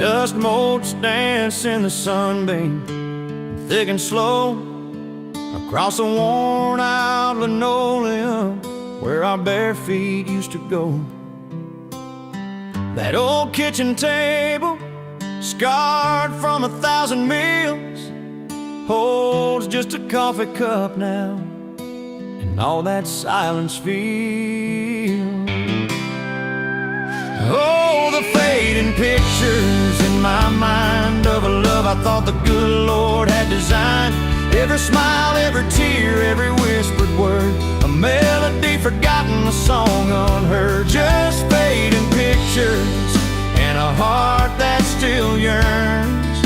Dust motes dance in the sunbeam, thick and slow, across the worn out linoleum where our bare feet used to go. That old kitchen table, scarred from 1,000 meals, holds just a coffee cup now, and all that silence feels. Oh, the fading pictures in my mind of a love I thought the good Lord had designed. Every smile, every tear, every whispered word, a melody forgotten, a song unheard. Just fading pictures and a heart that still yearns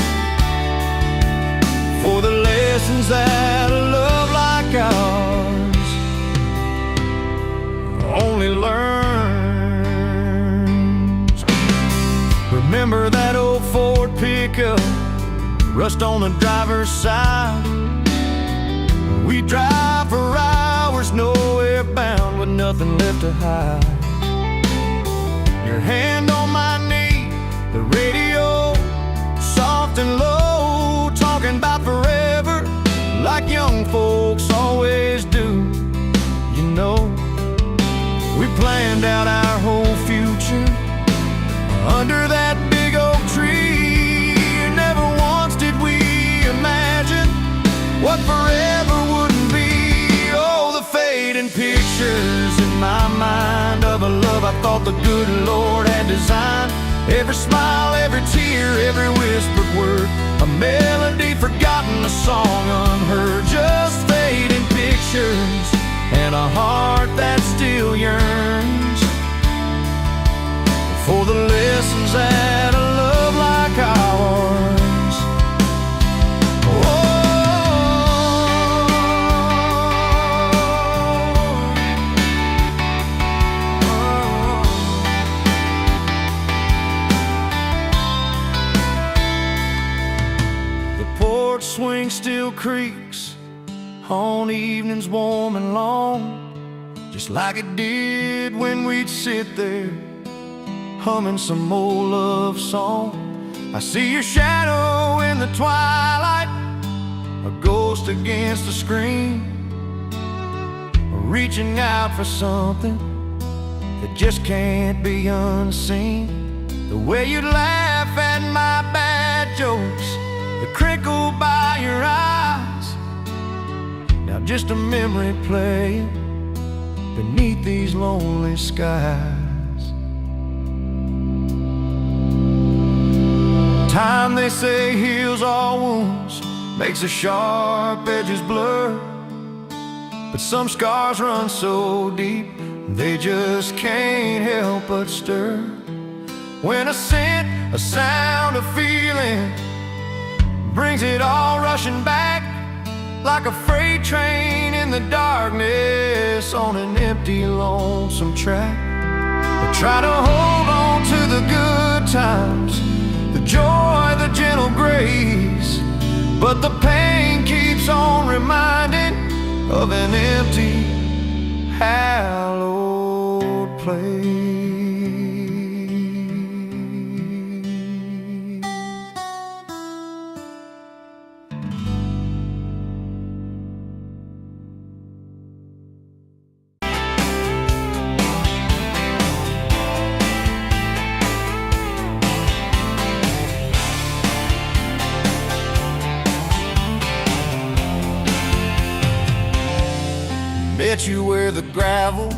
for the lessons that a love like ours only learns. Remember that old Ford pickup, rust on the driver's side. We drive for hours, nowhere bound, with nothing left to hide. Your hand on my knee, the radio soft and low, talking about forever like young folks always do. You know, we planned out our whole future under that big oak tree. Never once did we imagine what forever wouldn't be. Oh, the fading pictures in my mind of a love I thought the good Lord had designed. Every smile, every tear, every whispered word, a melody forgotten, a song unheard. Just fading pictures and a heart that still yearns for the lessons that a love like ours. The porch swing still creaks on evenings warm and long, just like it did when we'd sit there humming some old love song. I see your shadow in the twilight, a ghost against the screen, reaching out for something that just can't be unseen. The way you laugh at my bad jokes, the crinkle by your eyes, now just a memory playing beneath these lonely skies. Time, they say, heals all wounds, makes the sharp edges blur, but some scars run so deep they just can't help but stir. When a scent, a sound, a feeling brings it all rushing back, like a freight train in the darkness on an empty, lonesome track. I try to hold on to the good times, the joy, the gentle grace, but the pain keeps on reminding of an empty, hallowed place. Bet you where the gravel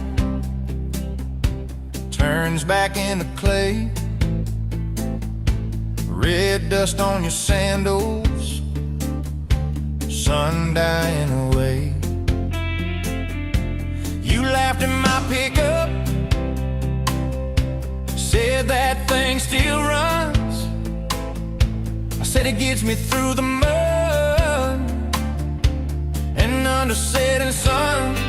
turns back into clay, red dust on your sandals, sun dying away. You laughed at my pickup, said that thing still runs. I said it gets me through the mud and under setting suns.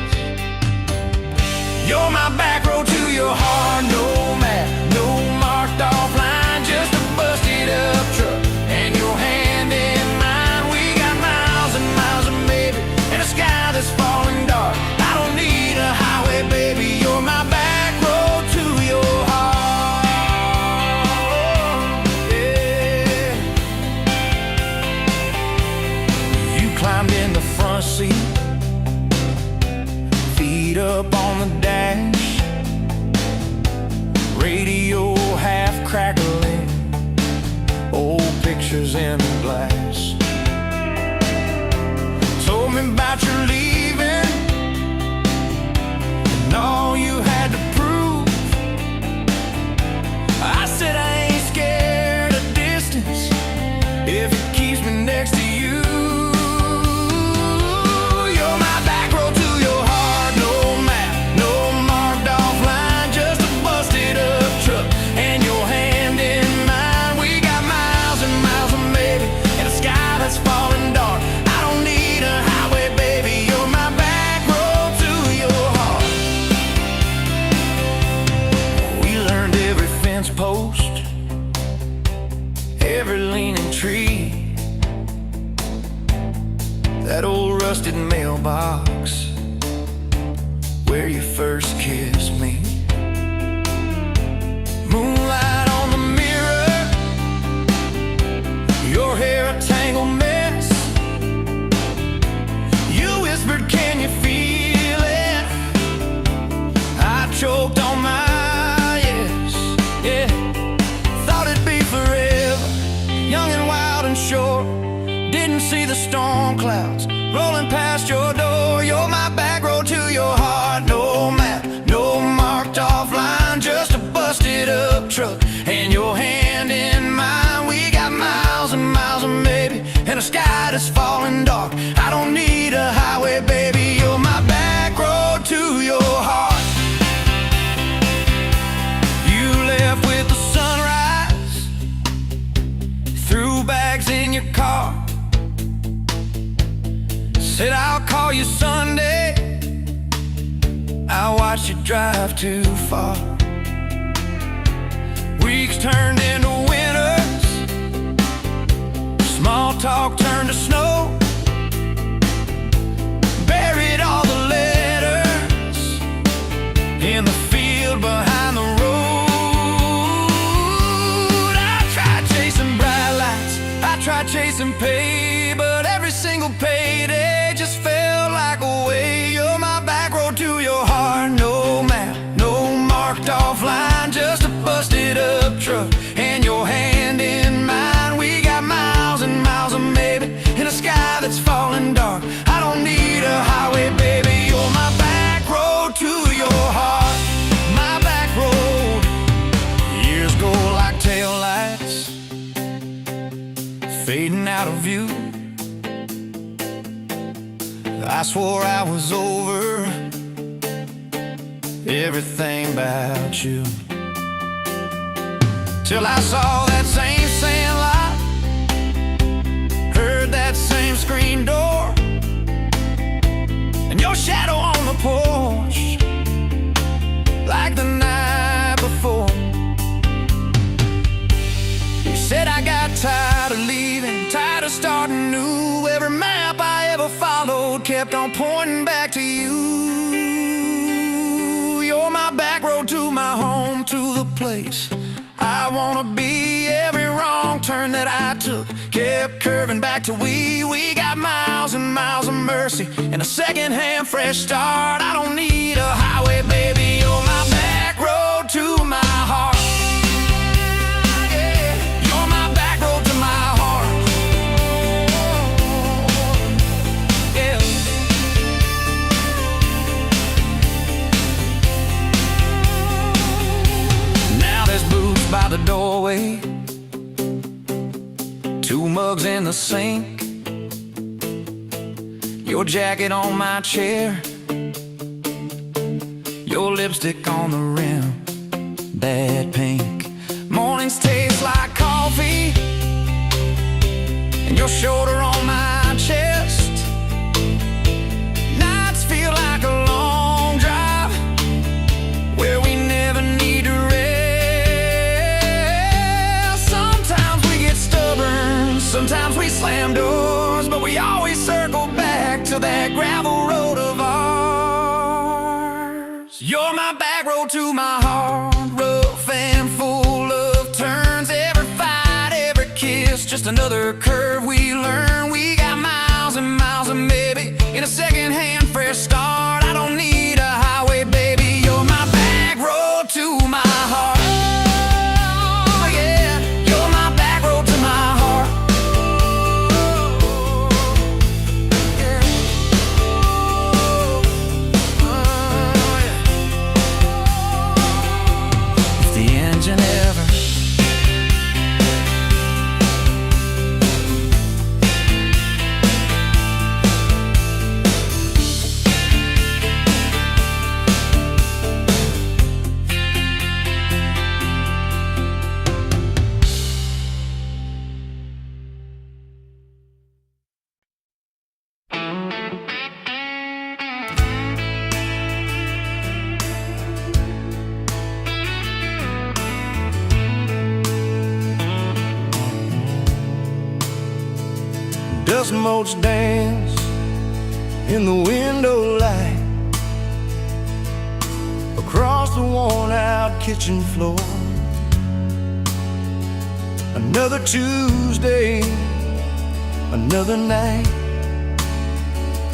You're my back road to your heart, no map, no marked off line, just a busted up truck and your hand in mine. We got miles and miles of maybe, and a sky that's falling dark. I don't need a highway, baby, you're my back road to your heart. Yeah. seat, feet up on the dash, radio half crackling, old pictures in the glass. Told me about your leaving and all you had to prove. I said I ain't scared of distance if it keeps me next to you. You're my back road to your heart, no map, no marked off line, just a busted up truck and your hand in mine. We got miles and miles of maybe in a sky that's falling dark. I don't need a highway, baby, you're my back road to your heart. We learned every fence post, every leaning tree, that old rusted mailbox where you first kissed me. Moonlight on the mirror, your hair a tangled mess. You whispered, can you feel it? I choked on my yes, yeah. Thought it'd be forever, young and wild and short. Didn't see the storm clouds rolling past your door. You're my back road to your heart, no map, no marked off line, just a busted up truck and your hand in mine. We got miles and miles of maybe and a sky that's falling dark. I don't need a highway, baby, you're my back road to your heart. You left with the sunrise, threw bags in your car, said I'll call you Sunday. I watched you drive too far. Weeks turned into winters, small talk turned to snow. Buried all the letters in the field behind the road. I tried chasing bright lights, I tried chasing pay, but every single payday just felt like a way. You're my back road to your heart, no map, no marked off line, just a busted up truck and your hand in mine. We got miles and miles of maybe in a sky that's falling dark. I don't need a highway, baby, you're my back road to your heart. My back road. Years go like taillights, fading out of view. I swore I was over everything about you, till I saw that same sand lot, heard that same screen door, and your shadow on the porch like the night before. You said I got tired of leaving, tired of starting new. Every map I ever followed kept on pointing back to you. You're my back road to my home, to the place I wanna be. Every wrong turn that I took kept curving back to we. We got miles and miles of mercy and a second-hand fresh start. I don't need a highway, baby, you're my back road to my heart. Yeah, you're my back road to my heart. Yeah. Now there's boots by the doorway, two mugs in the sink, your jacket on my chair, your lipstick on the rim, that pink. Mornings taste like coffee, and your shoulder on my chest. Nights feel like a long drive where we never need to rest. Sometimes we get stubborn, sometimes we slam doors, but we always circle back to that gravel road of ours. You're my back road to my heart, rough and full of turns. Every fight, every kiss, just another curve we learn. We got miles and miles of maybe in a to start. I don't need a highway, baby. You're my back road to my heart. Oh, yeah, you're my back road to my heart. Yeah. Oh, yeah. If the engine ever dust motes dance in the window light across the worn-out kitchen floor. Another Tuesday, another night,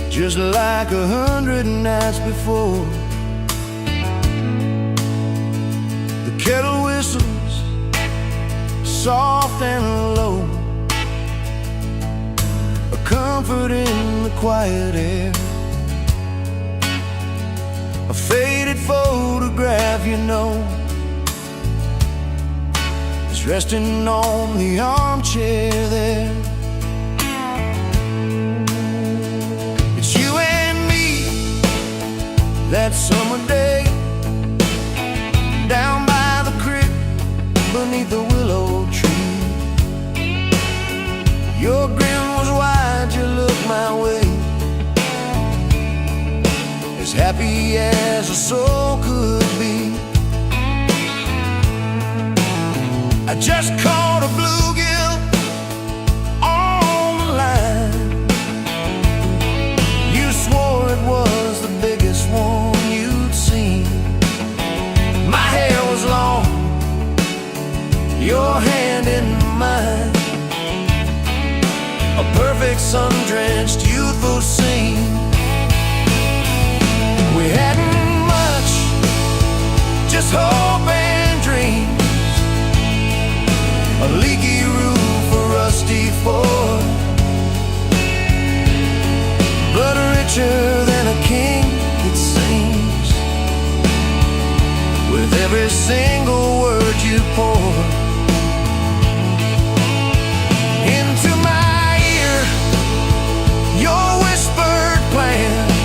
just like 100 nights before. The kettle whistles soft and low, comfort in the quiet air. A faded photograph, you know, is resting on the armchair there. It's you and me that summer day, down by the creek beneath the willow tree. Your grin was wide, you looked my way, as happy as a soul could be. I just caught a bluegill on the line. You swore it was the biggest one you'd seen. My hair was long, your hand in mine, a perfect sun-drenched youthful scene. We hadn't much, just hope and dreams, a leaky roof, a rusty Ford, but richer than a king, it seems, with every single word you pour into my ear. Your whispered plans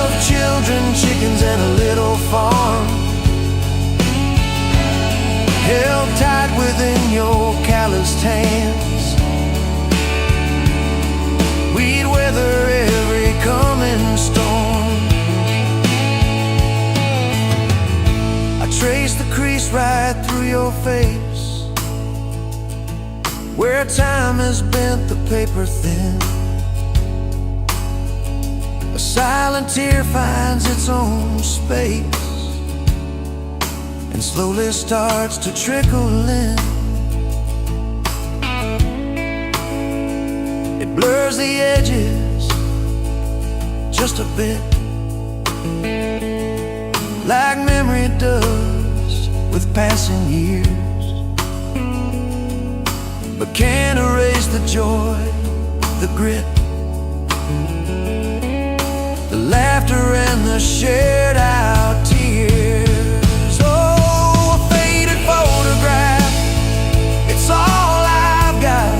of children, chickens, and a little farm, held tight within your calloused hands. We'd weather every coming storm. I traced the crease right through your face, where time has bent the paper thin. A silent tear finds its own space and slowly starts to trickle in. It blurs the edges just a bit, like memory does with passing years, but can't erase the joy, the grit, the laughter and the shared out tears. Oh, a faded photograph, it's all I've got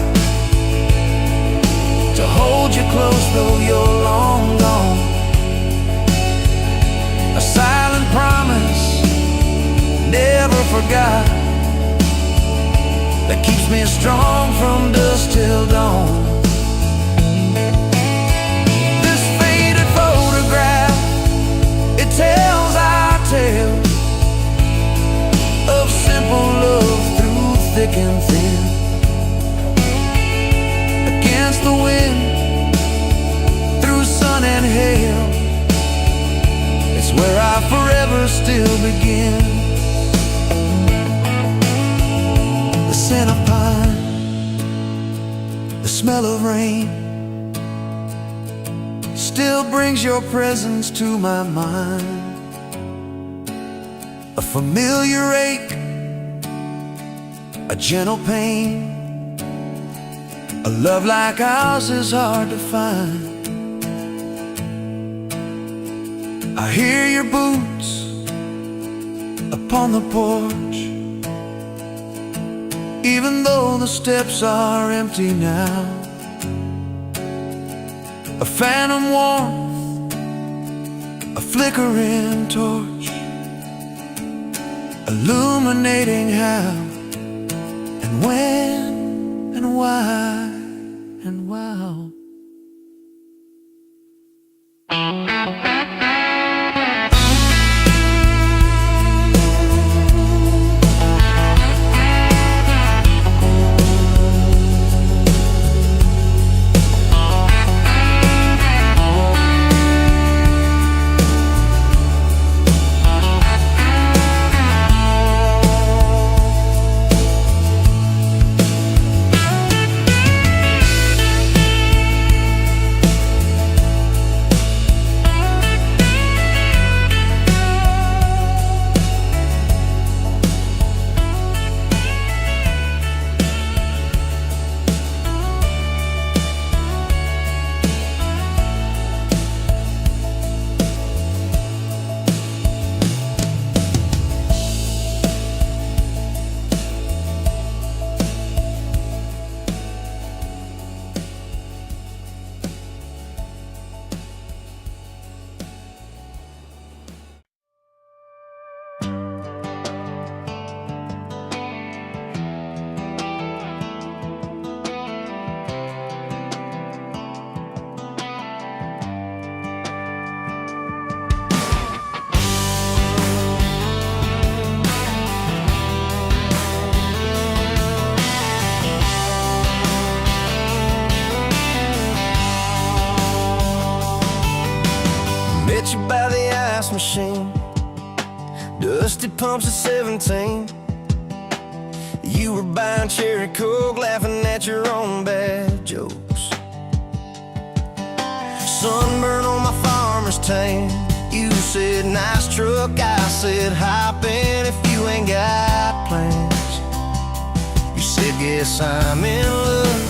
to hold you close though you're long gone. A silent promise, never forgot, that keeps me strong from dusk till dawn. This faded photograph, it tells our tale of simple love through thick and thin. Against the wind, through sun and hail, it's where I forever still begin. The scent of pine, the smell of rain, still brings your presence to my mind. A familiar ache, a gentle pain. A love like ours is hard to find. I hear your boots upon the porch, even though the steps are empty now. A phantom warmth, a flickering torch, illuminating how and when and why and wow. Met you by the ice machine, dusty pumps at 17. You were buying cherry coke, laughing at your own bad jokes. Sunburn on my farmer's tan. You said nice truck, I said hop in if you ain't got plans. You said guess I'm in love.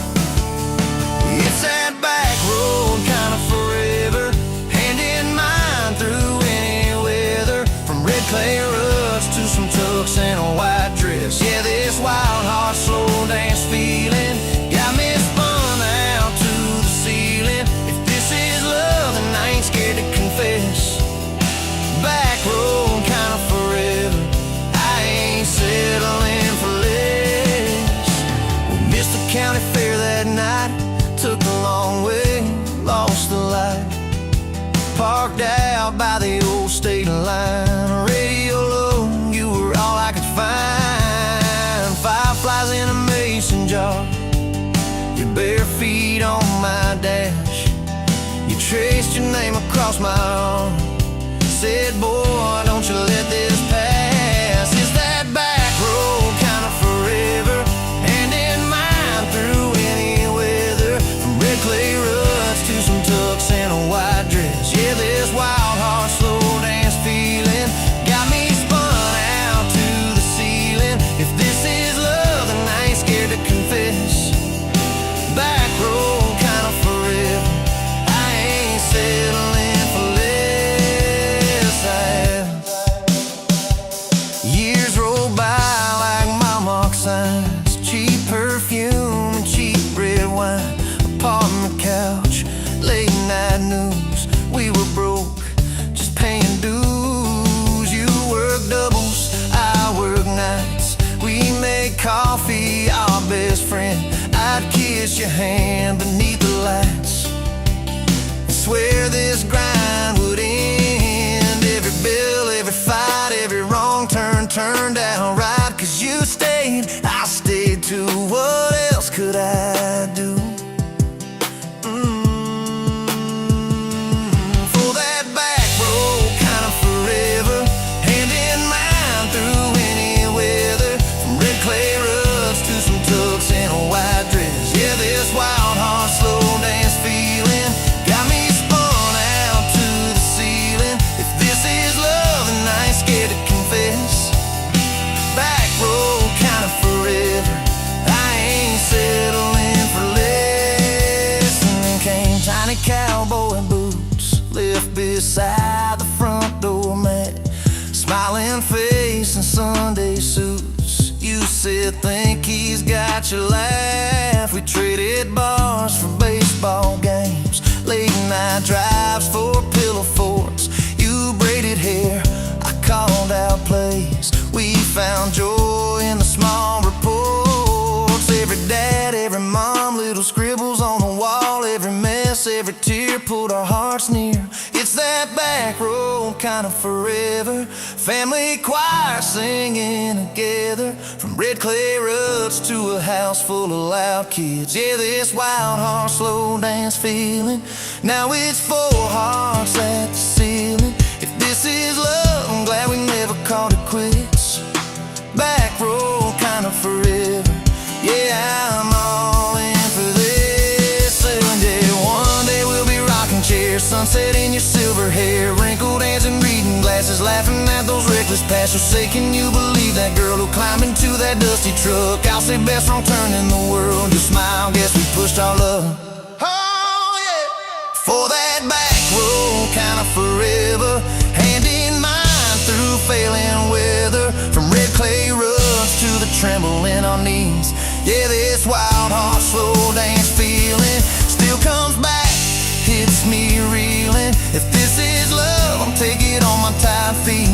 It's that back road kind of forever, hand in mind through any weather. From red clay ruts to some tucks and a white dress. Yeah, this wild heart slow dance feeling got me spun out to the ceiling. If this is love, then I ain't scared to confess. Back road kind of forever, I ain't settling for less. We missed the county fair that night, took the long way, lost the light. Parked out by the old state line, radio low, you were all I could find. Fireflies in a mason jar, your bare feet on my dash. You traced your name across my arm, said, boy, don't you let this pass. Is that back road kind of forever, hand in mind through any weather. From red clay ruts to some tucks and a white dress. Yeah, this wild heart slow dance feeling got me spun out to the ceiling. If this is love, then I ain't scared to confess. Back road kind of forever, I ain't settling for less. Years roll by like mile mark signs, cheap perfume and cheap red wine, apartment couch, late night news. We were broke, just paying dues. You work doubles, I work nights. We made coffee, our best friend. I'd kiss your hand beneath the lights and swear this grind would end. Every bill, every fight, every wrong turn turned out right. Cause you stayed, I stayed too. What else could I do? For that back road kind of forever, hand in mind through any weather. From red clay ruts to some tucks and a white dress. Yeah, this wild heart slow dance feeling got me spun beside the front door mat, smiling face in Sunday suits. You said, think he's got your laugh. We traded bars for baseball games, late night drives for pillow forts. You braided hair, I called out plays. We found joy in the small reports. Every dad, every mom, little scribbles on the wall. Every mess, every tear pulled our hearts near. It's that back road kind of forever. Family choir singing together, from red clay ruts to a house full of loud kids. Yeah, this wild heart slow dance feeling. Now it's four hearts at the ceiling. If this is love, I'm glad we never called it quits. Back road kind of forever. Yeah, I'm all in for this. And yeah, one day we'll be rocking chairs, sunset in your silver hair, wrinkled hands and reading glasses, laughing at those reckless past. You'll say, can you believe that girl who climbed into that dusty truck? I'll say, best wrong turn in the world. You smile, guess we pushed our luck. Oh yeah, for that back road kind of forever, hand in mine through failing weather, from red clay ruts to the tremble in our knees. Yeah, this wild heart slow dance feeling still comes back, hits me reeling. If this is love, I'll take it on my tired feet.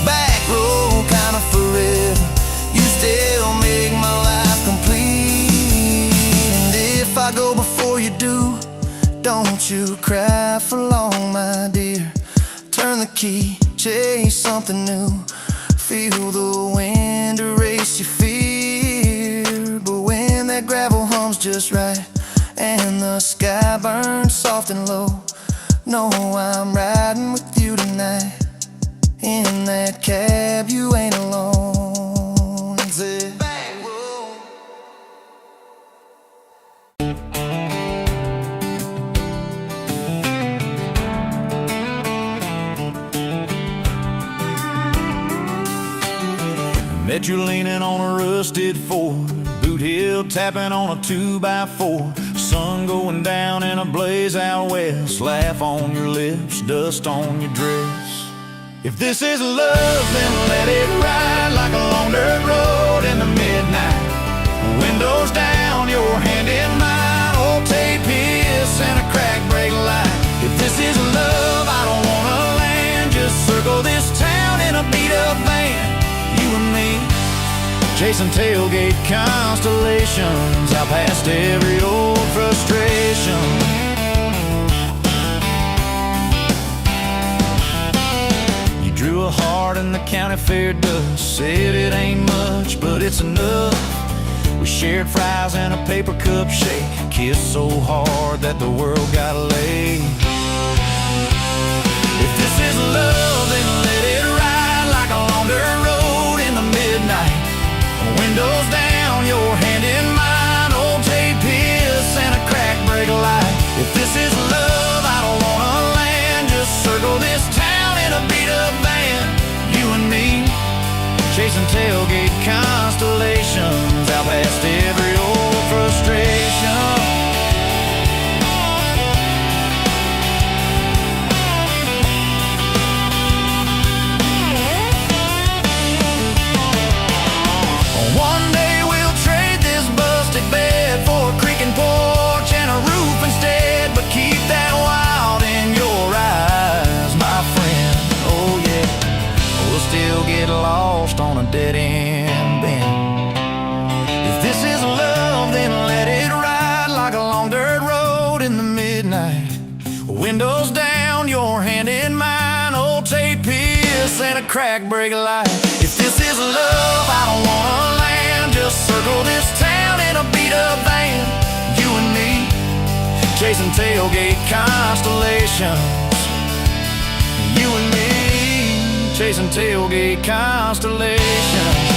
Back road kind of forever, you still make my life complete. And if I go before you do, don't you cry for long, my dear. Turn the key, chase something new, feel the wind erase your fear. But when that gravel hums just right and the sky burns soft and low, know I'm riding with you tonight. In that cab, you ain't alone. It's it. Met you leaning on a rusted Ford, boot heel tapping on a 2x4. Sun going down in a blaze out west, laugh on your lips, dust on your dress. If this is love, then let it ride like a long dirt road in the midnight. Windows down, your hand in mine, old tape hiss and a crack brake light. If this is love, I don't wanna land, just circle this town in a beat up van. You and me, chasing tailgate constellations, out past every old frustration. You drew a heart in the county fair dust, said it ain't much, but it's enough. We shared fries and a paper cup shake, kissed so hard that the world got laid. If this is love, then let it ride like a long dirt road in the midnight. Windows down, your hand in mine, old tape hiss and a crack brake light. If this is love, I don't wanna land, just circle this town in a beat up van. You and me, chasing tailgate constellations, out past every old frustration. One day we'll trade this busted bed for a creaking porch and a roof instead, but keep that wild in your eyes, my friend. Oh yeah, we'll still get lost on a dead end bend. If this is love, then let it ride like a long dirt road in the midnight. Windows down, your hand in mine, old tape hiss and a crack brake light. If this is love, I don't wanna land, just circle this town in a beat up van. You and me, chasing tailgate constellations. You and me, chasing tailgate constellations.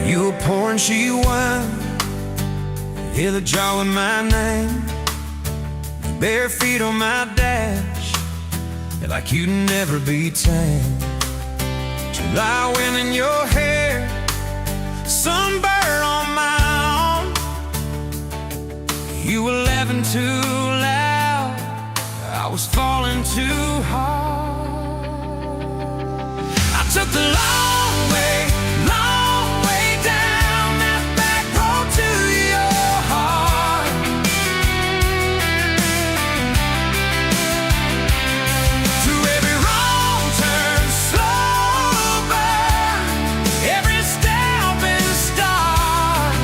You were pouring she wine, hear the jar with my name, bare feet on my dash, like you'd never be tamed. July wind in your hair, sunburn on my arm. You were laughing too loud, I was falling too hard. I took the long way down that back road to your heart. Through every wrong turn, slow burn, every step and start.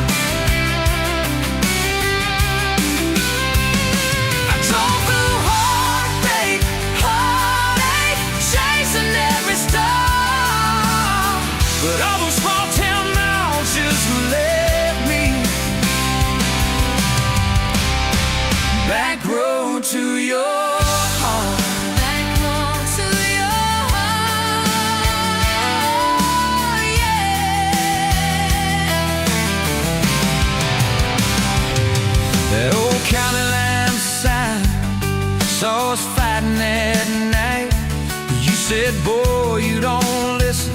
I drove through heartbreak, heartache, chasing every star. But all those small town miles just led me back road to your heart. Back road to your heart, yeah. That old county line sign saw us fighting at night. You said, boy, you don't listen,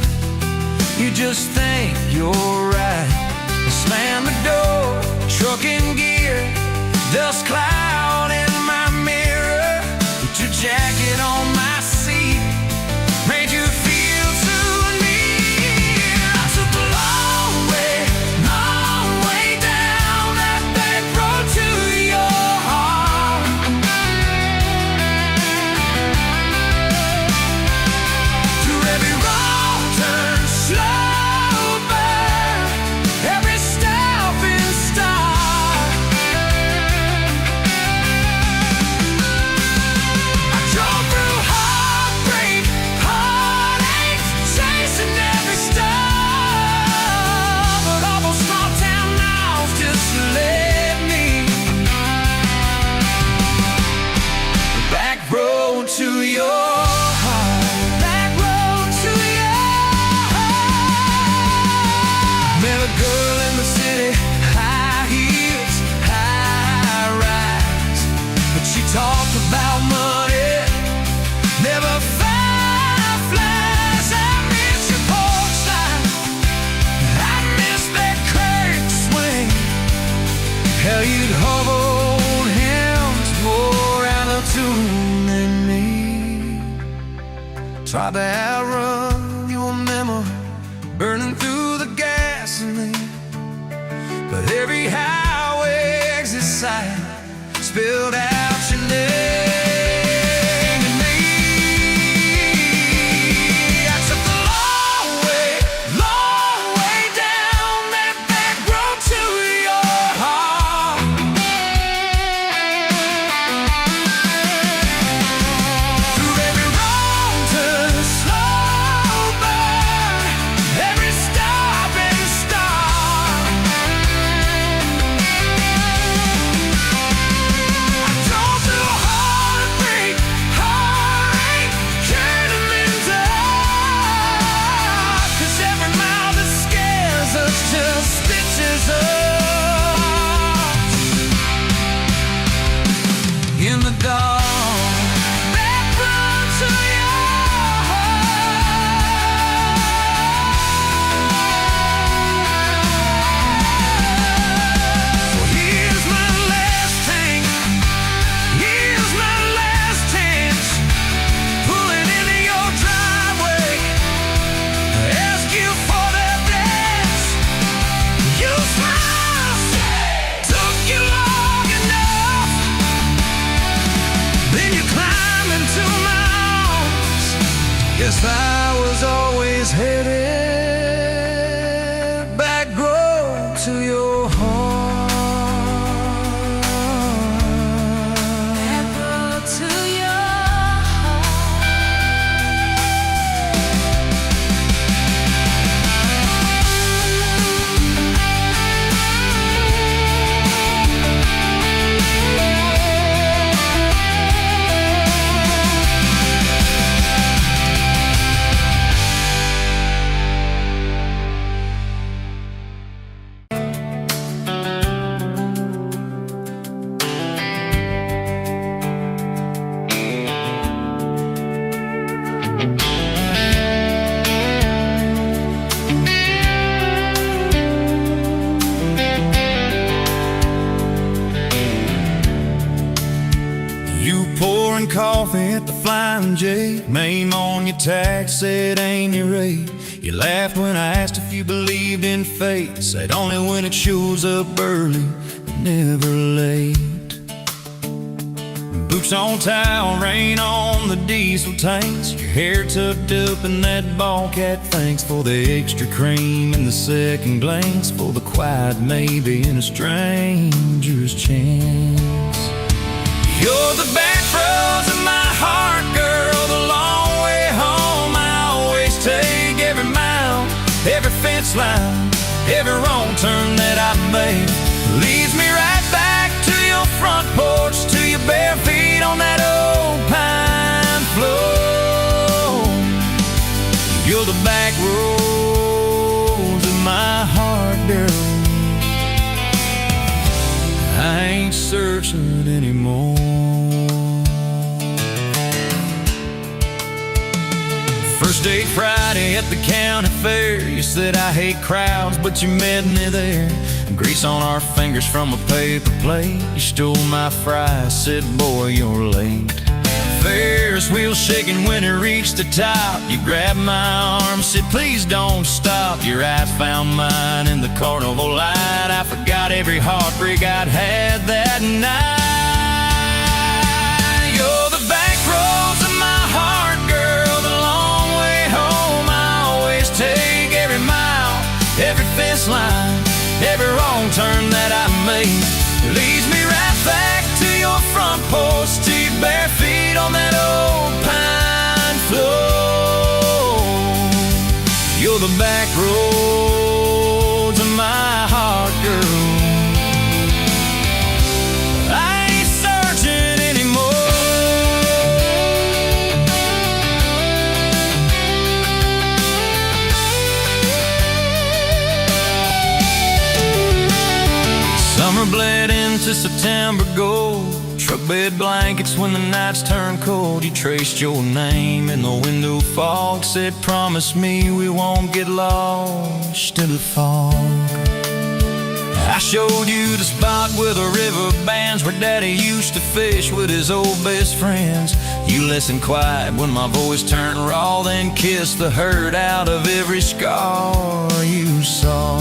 you just think you're right. I slammed the door, truck in gear, dust cloud in my mirror. Put your jacket on my seat, made you feel too near. I took the long way down that back road to your heart. Through every wrong turn, slow burn, every step and start. I drove through heartbreak, heartache, chasing every star. But all those small town miles just led me back road to your heart. Back road to your heart. Met a girl in the city, high heels, high rise, but she talked about money, never fireflies. I miss your porch light, I miss that curtain swing, how you'd hold hands more out of tune than me. Tried to outrun your memory, burning through the gasoline, but every highway exit sign spilled out your name and me. I took the long way down that back road to your heart. Through every wrong turn, slow burn, every stop and start. I drove through heartbreak, heartache, turning me dark. 'Cause every mile that scares us just stitches us in the dark. Back road to your heart. Well, here's my last tank, here's my last chance, pulling into your driveway, ask you for that dance. You smiled, took you long enough, then you climbed into my arms. Guess I was always headed back road to your heart. Back road to your heart. name on your tax said ain't your rate. You laughed when I asked if you believed in fate. Said only when it shows up early, never late. Boots on towel, rain on the diesel tanks. Your hair tucked up in that ball cat. Thanks for the extra cream and the second glance, for the quiet maybe in a stranger's chance. You're the back roads of my heart, girl, the long way home. I always take every mile, every fence line, every wrong turn that I made. Leads me right back to your front porch, to your bare feet on that old pine floor. You're the back roads of my heart, girl. I ain't searching anymore. First date Friday at the county fair. You said I hate crowds, but you met me there. Grease on our fingers from a paper plate. You stole my fries, said boy you're late. Ferris wheel shaking when it reached the top. You grabbed my arm, said please don't stop. Your eyes found mine in the carnival light. I forgot every heartbreak I'd had that night. You're the back roads of my heart, girl, the long way home. I always take every mile, every fence line, every wrong turn that I made. Leads me right back to your front porch, to your bare feet on that old pine floor. You're the back roads of my heart, girl. I ain't searching anymore. Summer bled into September gold. Truck bed blankets when the nights turn cold. You traced your name in the window fog. Said promise me we won't get lost in the fog. I showed you the spot where the river bands, where Daddy used to fish with his old best friends. You listened quiet when my voice turned raw, then kissed the hurt out of every scar you saw.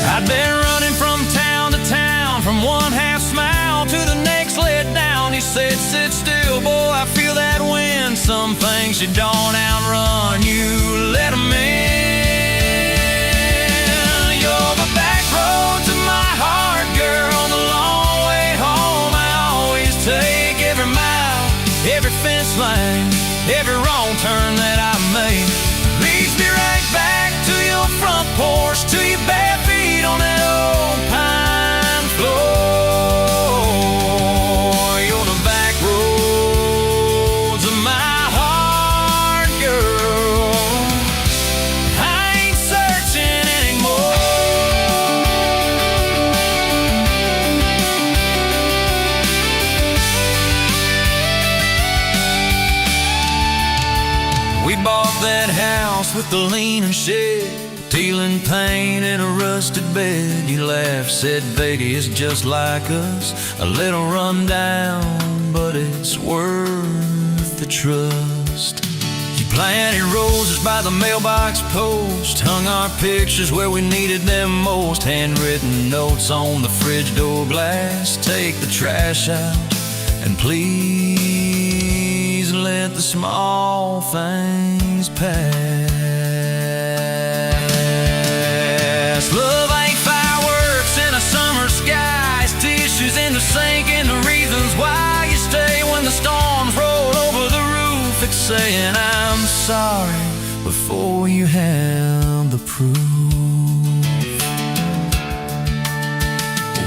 I'd been running from town to town, from one half smile to the next let down. He said, sit still, boy, I feel that wind. Some things you don't outrun, you let them in. You're the back roads of my heart, girl, the long way home. I always take every mile, every fence line, every wrong turn that I made. Leads me right back to your front porch, to your bare feet on that old pine floor. You're the back roads of my heart, girl. I ain't searching anymore. We bought that house with the leaning shed, dealing pain in a rusted bed. You laughed, said Vegas is just like us, a little run down, but it's worth the trust. You planted roses by the mailbox post, hung our pictures where we needed them most. Handwritten notes on the fridge door glass, take the trash out and please let the small things pass. Love ain't fireworks in a summer sky, it's tissues in the sink and the reasons why you stay when the storms roll over the roof. It's saying I'm sorry before you have the proof.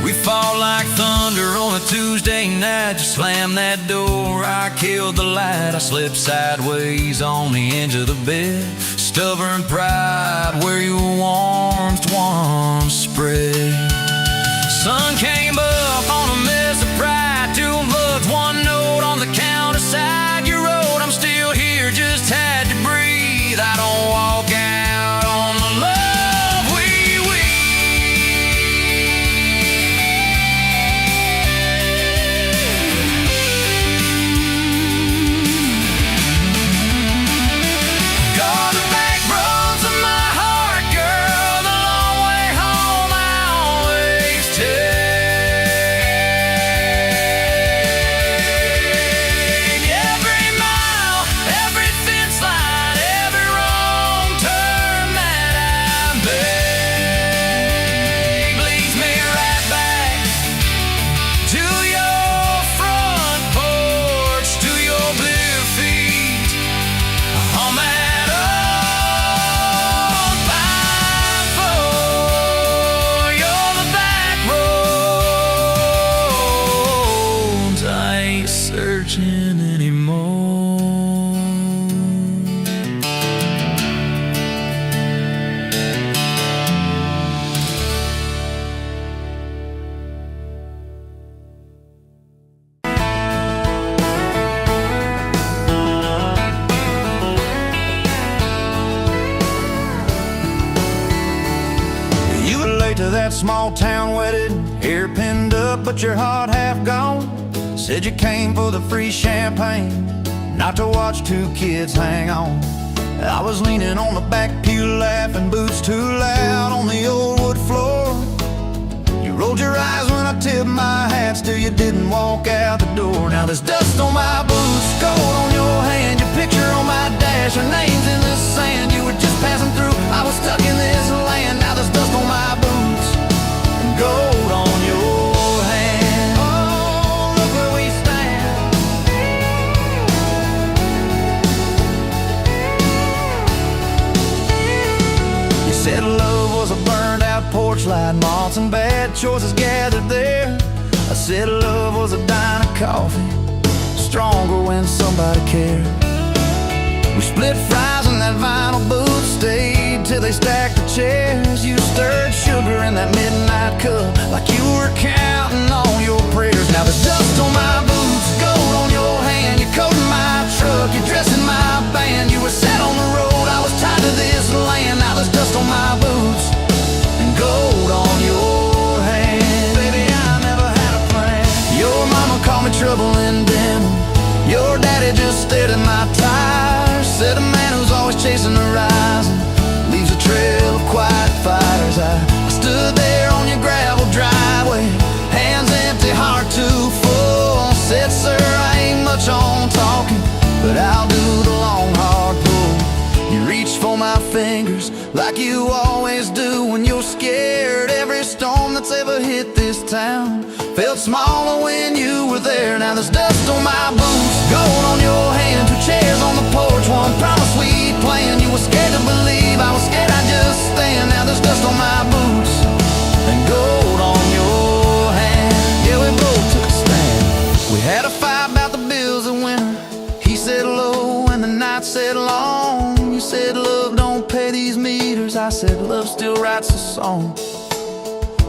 We fall like thunder on a Tuesday night. You slam that door, I killed the light. I slipped sideways on the edge of the bed. Stubborn pride where your warmth once spread. Sun came up on a mess of pride. 2 bucks, 1 note on the counter side. You wrote, I'm still here, just had to breathe. I don't walk out on the love we that small town wedded, hair pinned up but your heart half gone. Said you came for the free champagne, not to watch two kids hang on. I was leaning on the back pew laughing, boots too loud on the old wood floor. You rolled your eyes when I tipped my hat, still you didn't walk out the door. Now there's dust on my boots, gold on your hand, your picture on my dash, your name's in the sand. You were just passing through, I was stuck in this land. Now there's dust on my boots and gold on your hand. Oh, look where we stand. You said love was a burned out porch light, moths and bad choices gathered there. I said love was a dime of coffee, stronger when somebody cared. We split fries in that vinyl booth, stayed till they stacked the chairs. You stirred sugar in that midnight cup like you were counting on your prayers. Now there's dust on my boots, gold on your hand, you're coating my truck, you're dressing my band. You were set on the road, I was tied to this land. Now there's dust on my boots and gold on your hand. Baby, I never had a plan. Your mama called me trouble in denim, your daddy just stared at my tires. Said a man who's always chasing the horizon leaves a trail of quiet fires. I stood there on your gravel driveway, hands empty, heart too full. Said, sir, I ain't much on talking, but I'll do the long hard pull. You reached for my fingers like you always do when you're scared. Every storm that's ever hit this town felt smaller when you were there. Now there's dust on my boots, gold on your hand, two chairs on the porch, one promise we planned. You were scared to believe, I was scared I'd just stand. Now there's dust on my boots and gold on your hand. Yeah, we both took a stand. We had a fight about the bills of winter. He said low and the night said long. You said love don't pay these meters, I said love still writes a song.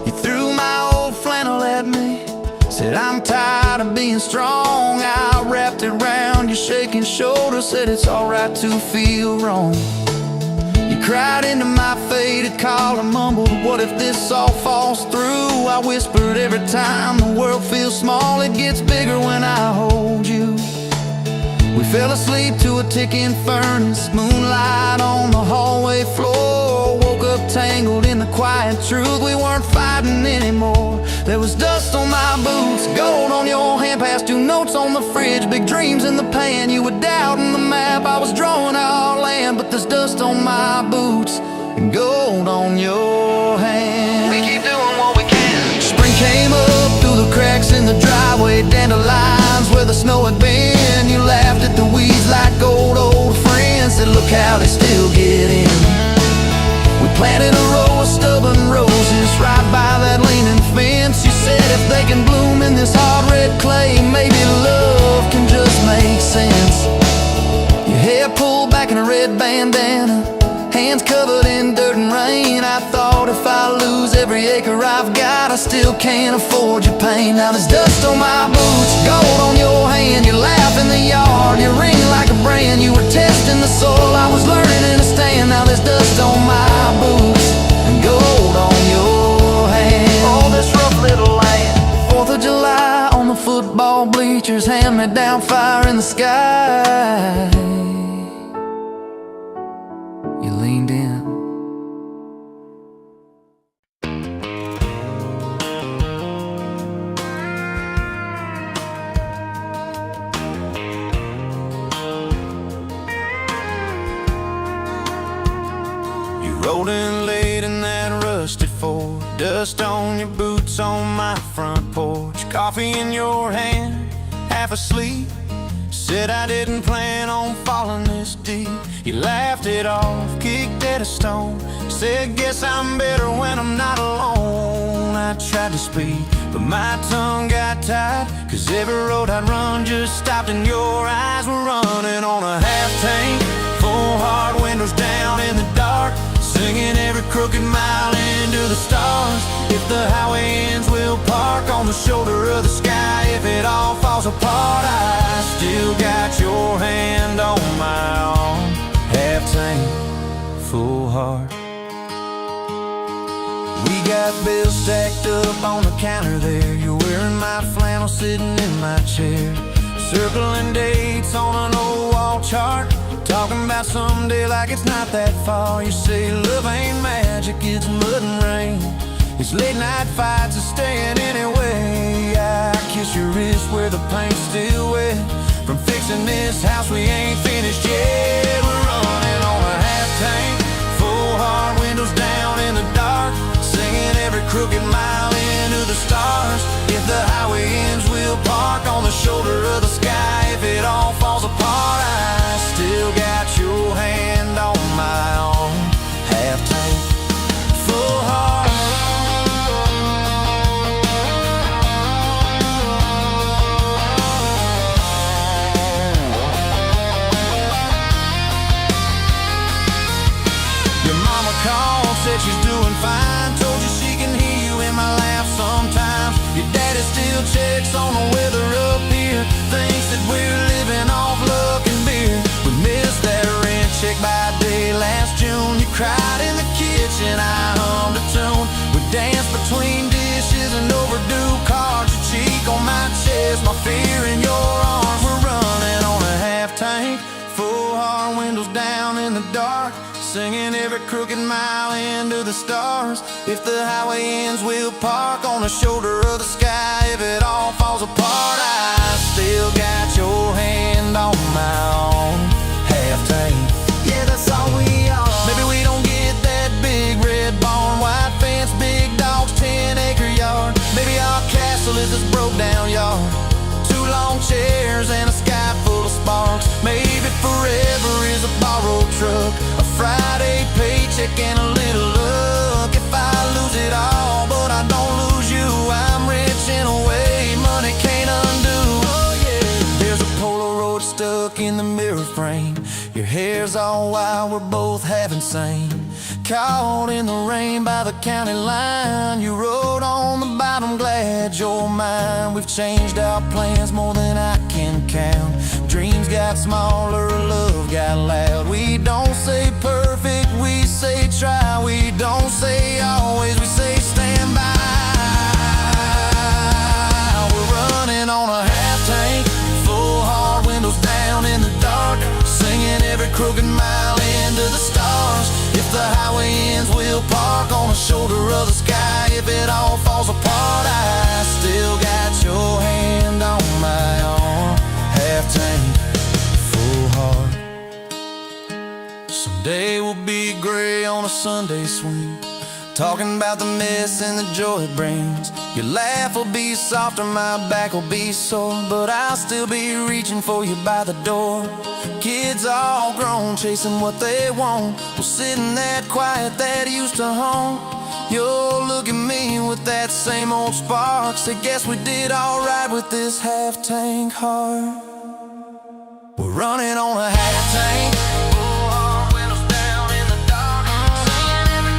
You threw my old flannel at me, said I'm tired of being strong. I wrapped it round your shaking shoulder, said it's alright to feel wrong. You cried into my faded collar, mumbled, what if this all falls through? I whispered, every time the world feels small, it gets bigger when I hold you. We fell asleep to a ticking furnace, moonlight on the hallway floor. Woke up tangled in the quiet truth, we weren't fighting anymore. There was dust on my boots, gold on your hand, past two notes on the fridge, big dreams in the pan. You were doubting the map, I was drawing our land, but there's dust on my boots and gold on your hand. We keep doing what we can. Spring came up through the cracks in the driveway, dandelions where the snow had been. You laughed at the weeds like old friends, said look how they still get in. We planted a row of stubborn roses right by that leaning fence. You said if they can bloom in this hard red clay, maybe love can just make sense. Your hair pulled back in a red bandana, hands covered in dirt and rain. I thought if I lose every acre I've got, I still can't afford your pain. Now there's dust on my boots, gold on your hand, you laugh in the yard, you ring like a brand. You were testing the soil, I was learning in a stand. Now there's dust on my boots and gold on your hand. Oh, this rough little land, 4th of July on the football bleachers, hand-me-down fire in the sky. You leaned in. You rolled in late in that rusted Ford, dust on your boots on my front porch, coffee in your hand, half asleep. Said I didn't plan on falling this deep. You laughed it off, kicked at a stone, said guess I'm better when I'm not alone. I tried to speak, but my tongue got tied, cause every road I'd run just stopped and your eyes were running on a half tank, full hard windows down in the dark, singing every crooked mile into the stars. If the highway ends, we'll park on the shoulder of the sky. If it all falls apart, I still got your hand on my arm. Half tank, full heart. We got bills stacked up on the counter there. You're wearing my flannel, sitting in my chair, circling dates on an old wall chart, talking about someday like it's not that far. You say love ain't magic, it's mud and rain, it's late night fights and staying anyway. I kiss your wrist where the paint's still wet from fixing this house we ain't finished yet. We're running on a half tank, full hard, windows down in the dark, singing every crooked mile into the stars. If the highway ends, we'll park on the shoulder of the sky. If it all falls apart, I still got your hand on my arm. Half tank, full heart. Your mama called, said she's doing fine, told you she can hear you in my laugh sometimes. Your daddy still checks on the weather up here, thinks that we're living off luck and beer. We missed that rent check by day last June. You cried in the kitchen, I hummed a tune. We danced between dishes and overdue cards. Your cheek on my chest, my fear in your arms. We're running on a half tank, full hard, windows down in the dark, singing every crooked mile into the stars. If the highway ends, we'll park on the shoulder of the sky. If it all falls apart, I still got your hand on my arm. Half tank, yeah, that's all we are. Maybe we don't get that big red barn, white fence, big dogs, 10-acre yard. Maybe our castle is this broke down yard, two long chairs and a sky full of sparks. Maybe forever is a borrowed truck, a Friday paycheck and a little luck. If I lose it all but I don't lose you, I'm rich in a way money can't undo. Oh yeah. There's a Polaroid stuck in the mirror frame, your hair's all wild, we're both half insane. Caught in the rain by the county line, you wrote on the bottom, glad you're mine. We've changed our plans more than I can count. Dreams got smaller, love got loud. We don't say perfect, we say try. We don't say always, we say stand by. We're running on a half tank, full hard, windows down in the dark, singing every crooked mile into the stars. If the highway ends, we'll park on the shoulder of the sky. If it all falls apart, I still got your hand on my arm. Half tank, full heart. Someday we'll be gray on a Sunday swing, talking about the mess and the joy it brings. Your laugh will be softer, my back will be sore, but I'll still be reaching for you by the door. Kids all grown, chasing what they want, we'll sit in that quiet that used to haunt. You'll look at me with that same old spark, say guess we did alright with this half tank heart. We're running on a half tank, full hard, windows down in the dark, singing every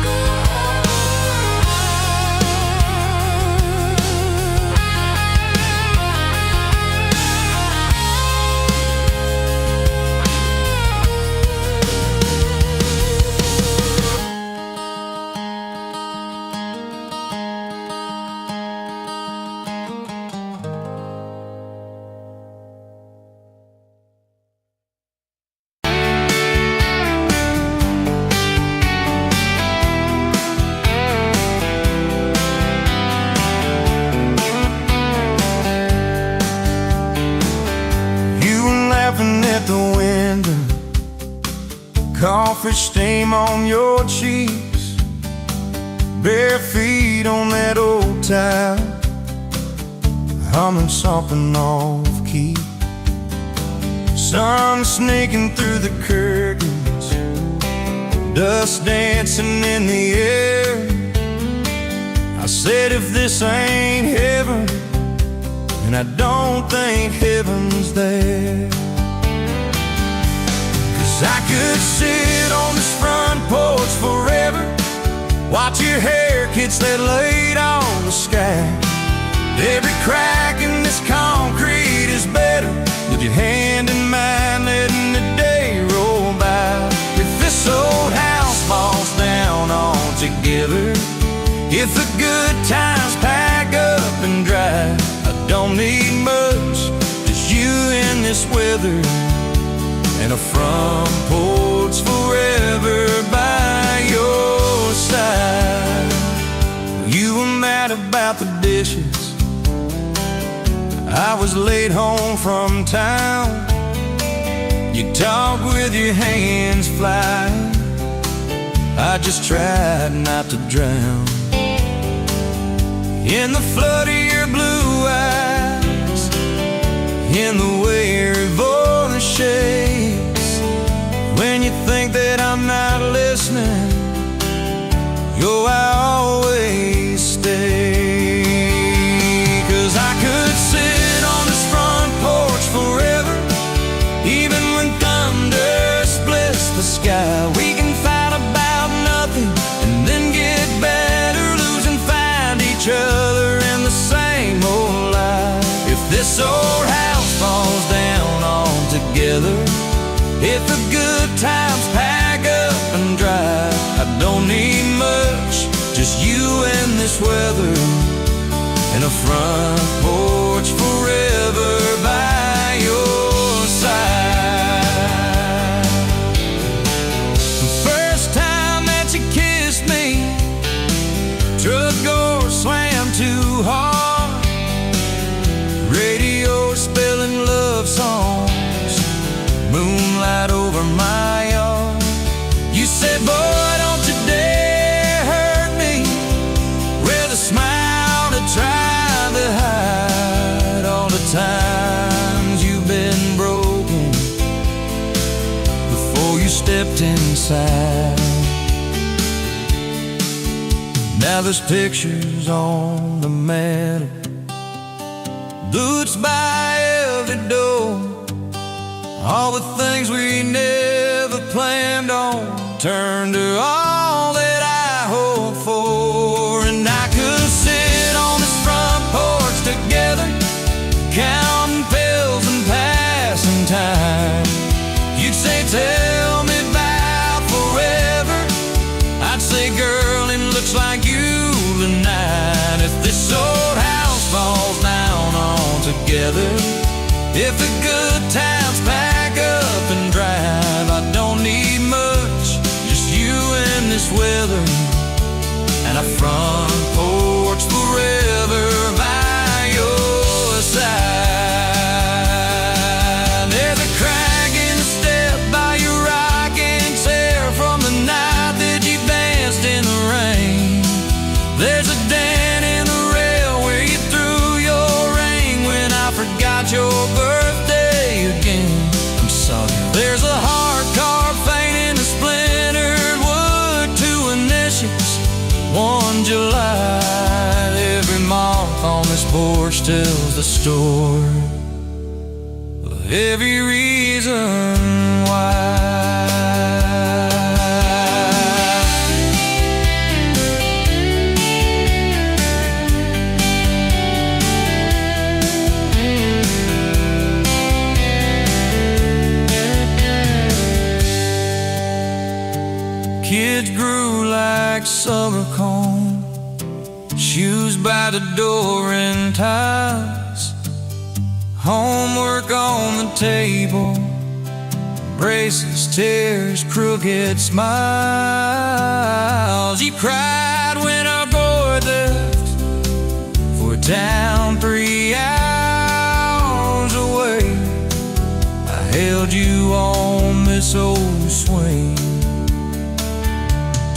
at the window, coffee stain on your cheeks, bare feet on that old tile, humming something off key. Sun snaking through the curtains, dust dancing in the air. I said if this ain't heaven, and I don't think heaven's there. I could sit on this front porch forever, watch your hair catch that light on the sky. Every crack in this concrete is better with your hand in mine, letting the day roll by. If this old house falls down altogether, if the weather, and a front porch forever by your side. You were mad about the dishes, I was late home from town. You talk with your hands flying, I just tried not to drown in the flood of your blue eyes, in the way your voice shakes. When you think that I'm not listening, yo, I always stay. 'Cause I could sit on this front porch forever, even when thunder splits the sky. We can fight about nothing and then get better, lose and find each other in the same old life. If this old house falls down altogether, if the good times pack up and drive, I don't need much, just you and this weather, and a front porch forever by your side. The first time that you kissed me, truck door slammed too hard, radio spelling love songs, moonlight over my yard. You said, boy, don't you dare hurt me, with a smile to try to hide all the times you've been broken before you stepped inside. Now there's pictures on the mantle, boots by every door, all the things we never planned on turned to all that I hoped for. And I could sit on this front porch together, counting pills and passing time. You'd say, tell me about forever, I'd say, girl, it looks like you tonight. If this old house falls down altogether, if the good times pack up and drive, I don't need much, just you and this weather, and a front porch forever by your side. There's a crack in the step by your rocking chair from the night that you danced in the rain. There's a dent in the rail where you threw your ring when I forgot your birthday again. I'm sorry. There's a heart carved faint in the splintered wood, two initials, 1 July. Every mark on this porch tells the story of every reason why. Kids grew like summer corn, shoes by the door and ties, homework on the table, braces, tears, crooked smiles. You cried when our boy left for a town 3 hours away. I held you on this old swing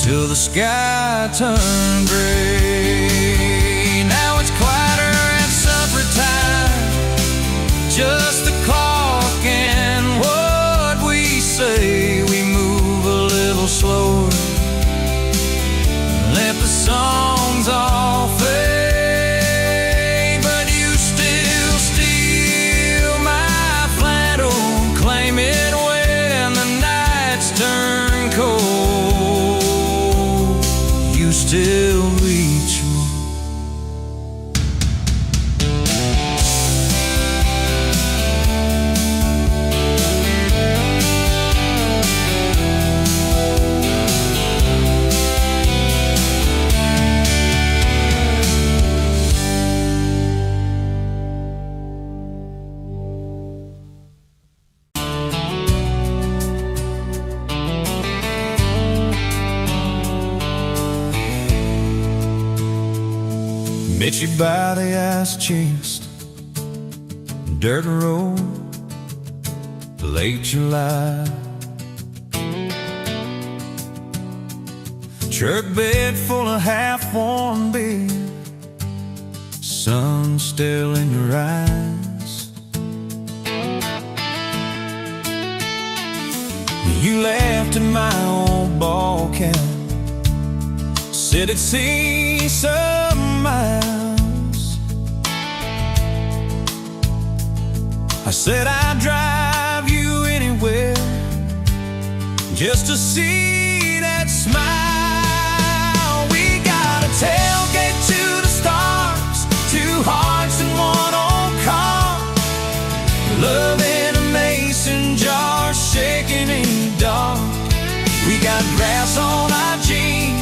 till the sky turned gray. Now it's quieter at supper time, just the clock and what we say. We move a little slower, let the songs all fade, but you still steal my flannel, claim it when the nights turn cold. You still reach Met you by the ice chest, dirt road, late July. Truck bed full of half-warm beer, sun still in your eyes. You laughed at my old ball cap, said it'd see some miles. I said I'd drive you anywhere just to see that smile. We got a tailgate to the stars, two hearts in one old car, love in a mason jar, shaking in the dark. We got grass on our jeans,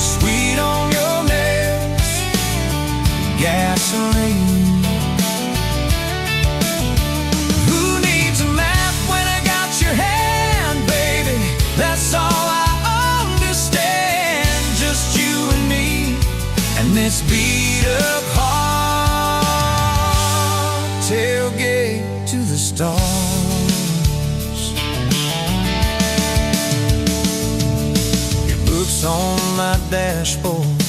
sweet on your lips, gasoline. Who needs a map when I got your hand, baby? That's all I understand. Just you and me, and this beat up heart, tailgate to the stars. On my dashboard,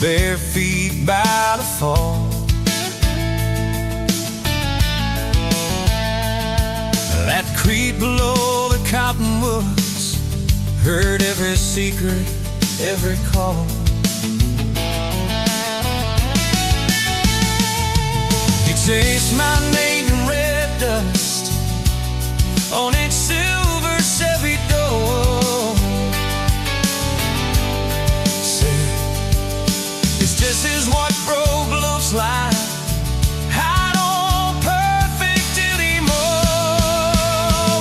bare feet by the fall. That creek below the cottonwoods, heard every secret, every call. He chased my name in red dust on its silver Chevy door. This is what broke looks like. I don't perfect anymore.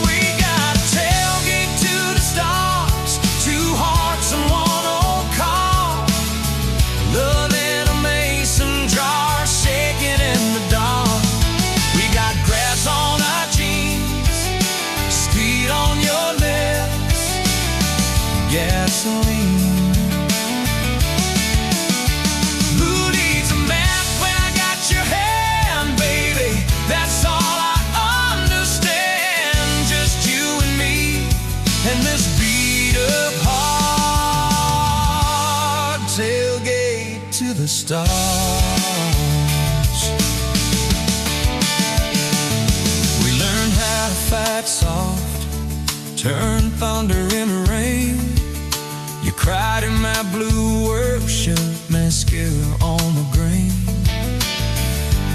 We got a tailgate to the stars, two hearts in one old car, love in a mason jar, shaking in the dark. We got grass on our jeans, speed on your lips, gasoline. That's all I understand. Just you and me, and this beat up heart, tailgate to the stars. We learned how to fight soft, turn thunder into rain. You cried in my blue work shirt, mascara on the grain.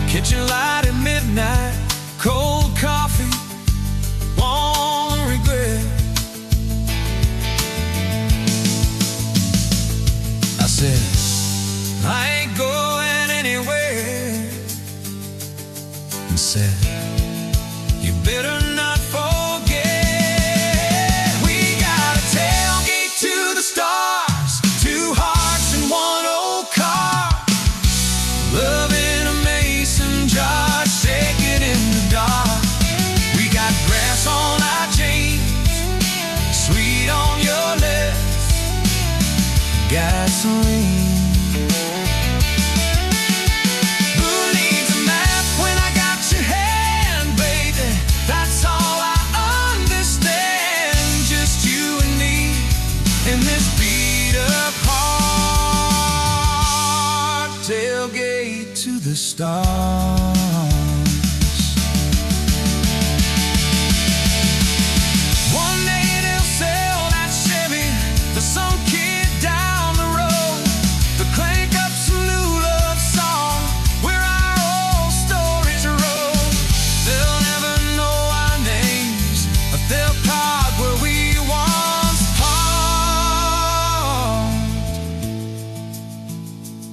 Kitchen light at midnight, cold coffee, won't regret. I said, I ain't going anywhere. And said, you better not forget. We got a tailgate to the stars, two hearts in one old car, love in a mason jar, shaking in the dark. We got grass on our jeans, sweet on your lips, gasoline. Who needs a map when I got your hand, baby? That's all I understand. Just you and me in this beat up heart, tailgate to the stars. One day they'll sell that Chevy to some kid down the road to crank up some new love song where our old stories roll. They'll never know our names, but they'll park where we once parked,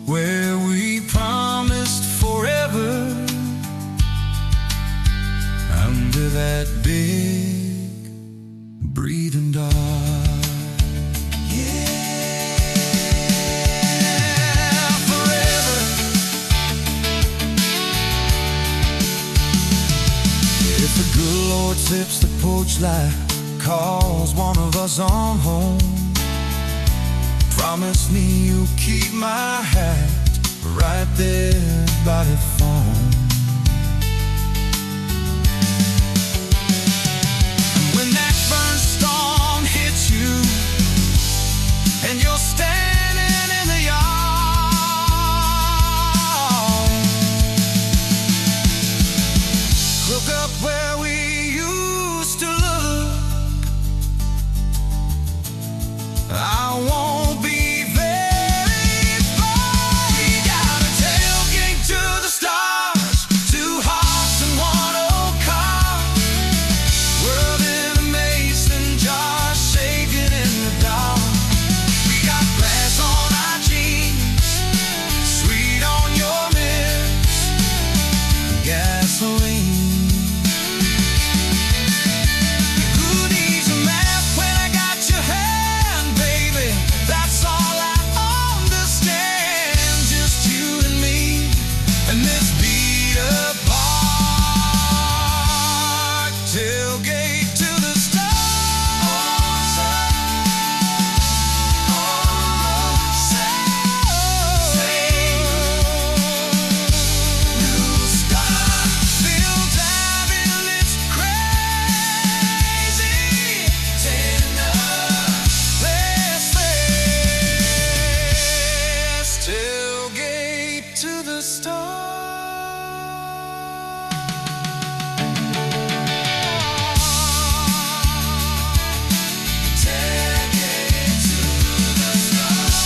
where we promised forever under that big breathing dog. Yeah, forever. If the good Lord sips the porch light, calls one of us on home, Promise me you'll keep my hat right there by the phone. When that burn storm hits you and you're standing in the yard, look up where we used to look. I won't be very far. We got a tailgate to the stars, 2 hearts and 1 old car. World in a mason jar, shaking in the dark. We got glass on our jeans, sweet on your lips, gasoline. Who needs a map when I got your hand, baby? That's all I understand. Just you and me and this beat up park. Tailgate to the stars. New start. Feel diving, it's crazy. Tender, let's tailgate to the stars. Tailgate to the stars.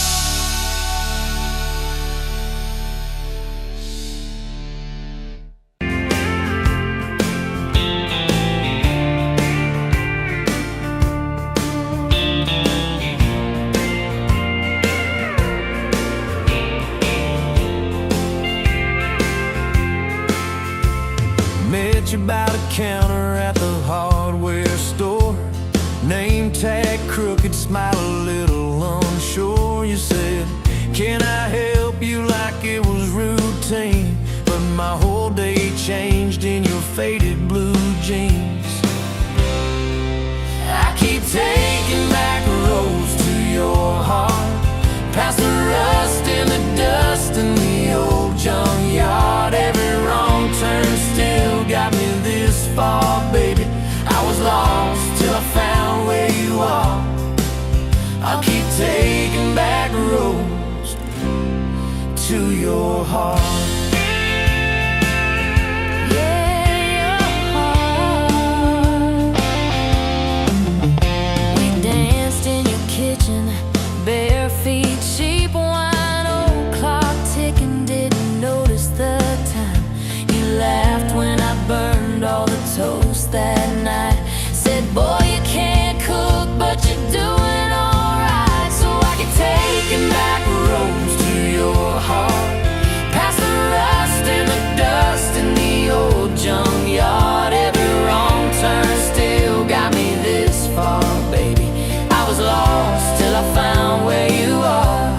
Met you by the counter at the hardware store. Name tag crooked, smile a little unsure. You said, can I help you, like it was routine. But my whole day changed in your faded blue jeans. I keep taking back roads to your heart, past the rust and the dust in the old junkyard. Every wrong turn still got me this far, baby. I was lost till I found where you are. I'll keep taking back roads to your heart. We danced in your kitchen, bare feet, cheap wine, old clock ticking, didn't notice the time. You laughed when I burned all the toast that night. Said, boy, you can't cook, but you're doing alright. So I keep taking back roads to your heart, past the rust and the dust in the old junkyard. Every wrong turn still got me this far, baby. I was lost till I found where you are.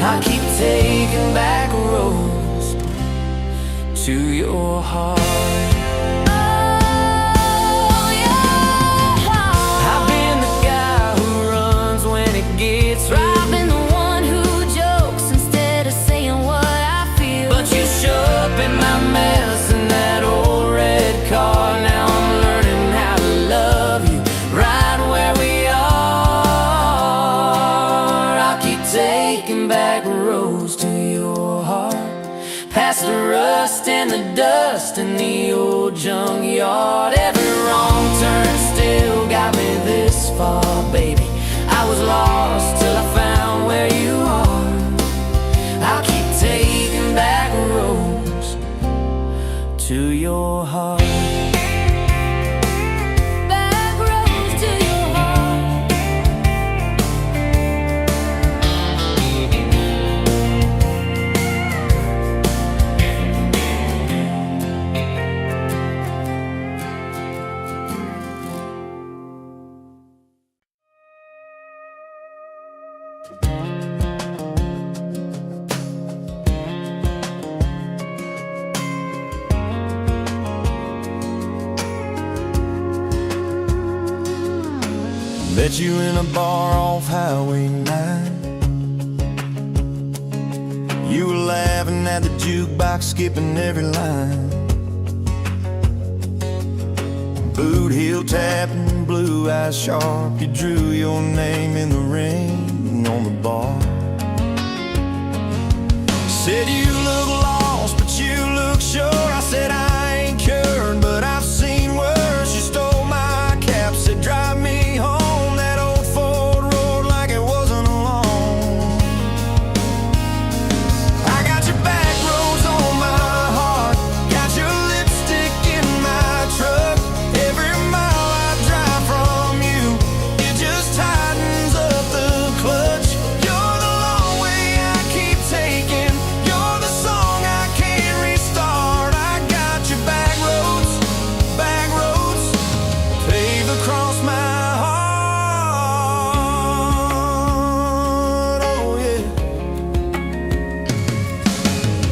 I keep taking back roads to your heart. Oh, yeah. I've been the guy who runs when it gets rough. I've been the one who jokes instead of saying what I feel. But you show up in my mess in that old red car. Now I'm learning how to love you right where we are. I'll keep taking back roads to your heart, past the rust and the dust in the old junkyard. Every wrong turn still got me this far, baby. I was lost till I found where you are. I'll keep taking back roads to your heart. Back roads to your heart. Met you in a bar off Highway 9. You were laughing at the jukebox, skipping every line. Boot heel tapping, blue eyes sharp. You drew your name in the ring on the bar. Said you look lost, but you look sure. I said I ain't cured, but I've seen worse. You stole my cap, said drive me home. That old Ford roared like it wasn't alone. I got your back roads on my heart, got your lipstick in my truck. Every mile I drive from you, it just tightens up the clutch. You're the long way I keep taking. You're the song I can't restart. I got your back roads, paved across my heart. Oh yeah.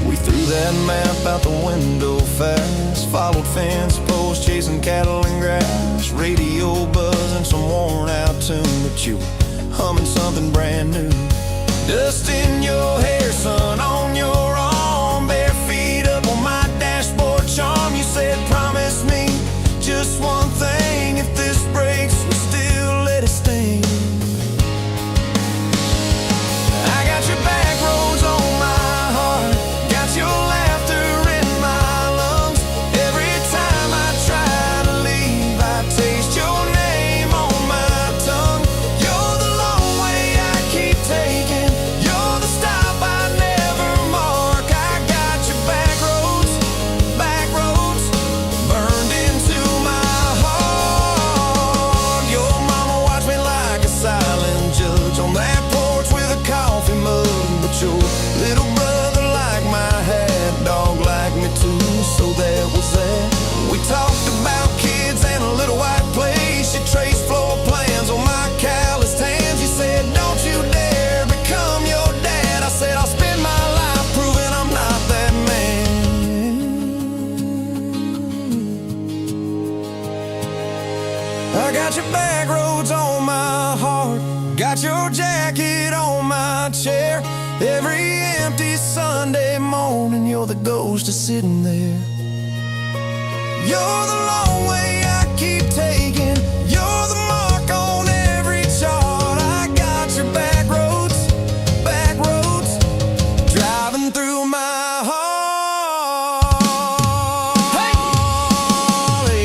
We threw that map out the window fast, followed fence posts, chasing cattle and grass, radio buzzing some worn out tune, but you were humming something brand new. Dust in your hair, sun on your arm, bare feet up on my dashboard charm. You said promise me just one thing, if this breaks we still let it sting. I got your back roads on my heart, got your laughter in my lungs. Every time I try to leave, I taste your name on my tongue. You're the long way I keep taking. You're the stop I never mark. I got your back roads, burned into my heart. Your mama watched me like a silent judge on that porch with a coffee mug, but your little brother liked my hat, dog liked me too, so that was that. We talked about kids and a little white place. You traced floor plans on my calloused hands. You said don't you dare become your dad. I said I'll spend my life proving I'm not that man. I got your back roads on my heart, got your jacket on my chair. Every empty Sunday morning, you're the ghost of sitting there. You're the long way I keep taking. You're the mark on every chart. I got your back roads, driving through my heart. Hey!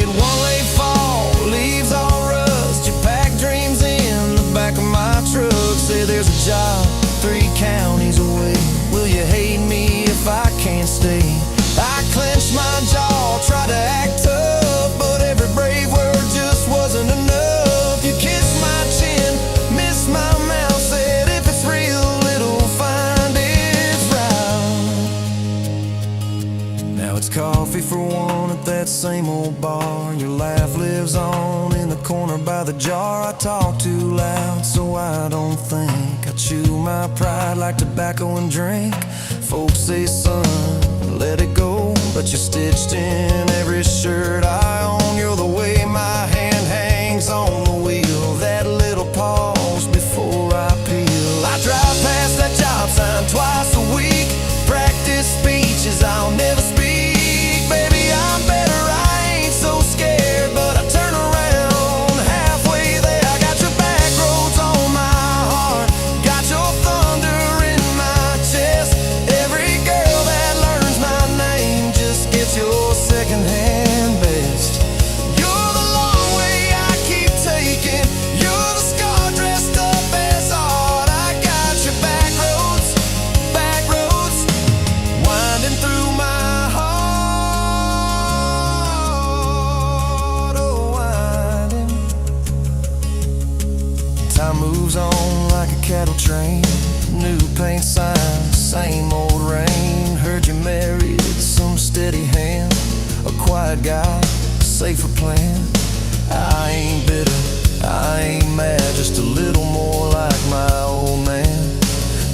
One late fall, leaves all rust. You pack dreams in the back of my truck. Say there's a job 3 counties away. Will you hate me if I can't stay? I clenched my jaw, tried to act tough, but every brave word just wasn't enough. You kissed my chin, missed my mouth, said if it's real, it'll find its route. Now it's coffee for one at that same old bar. Your laugh lives on in the corner by the jar. I talk too loud, so I don't think. I chew my pride like tobacco and drink. Folks say, son, let it go, but you're stitched in every shirt I own. You're the way my hand hangs on the wheel, that little pause before I peel. I drive past that job sign twice a week, practice speeches I'll never speak. Baby, I'm better, I ain't so scared, but I turn around halfway there. I got your back roads on my heart, got your thunder in my chest. Every girl that learns my name just gets your secondhand best. You're the long way I keep taking. You're the scar dressed up as art. I got your back roads, winding through my heart. Oh, winding. Time moves on like a cattle train, new paint signs, same old rain. Heard you married some steady hand, a quiet guy, safer plan. I ain't bitter, I ain't mad, just a little more like my old man.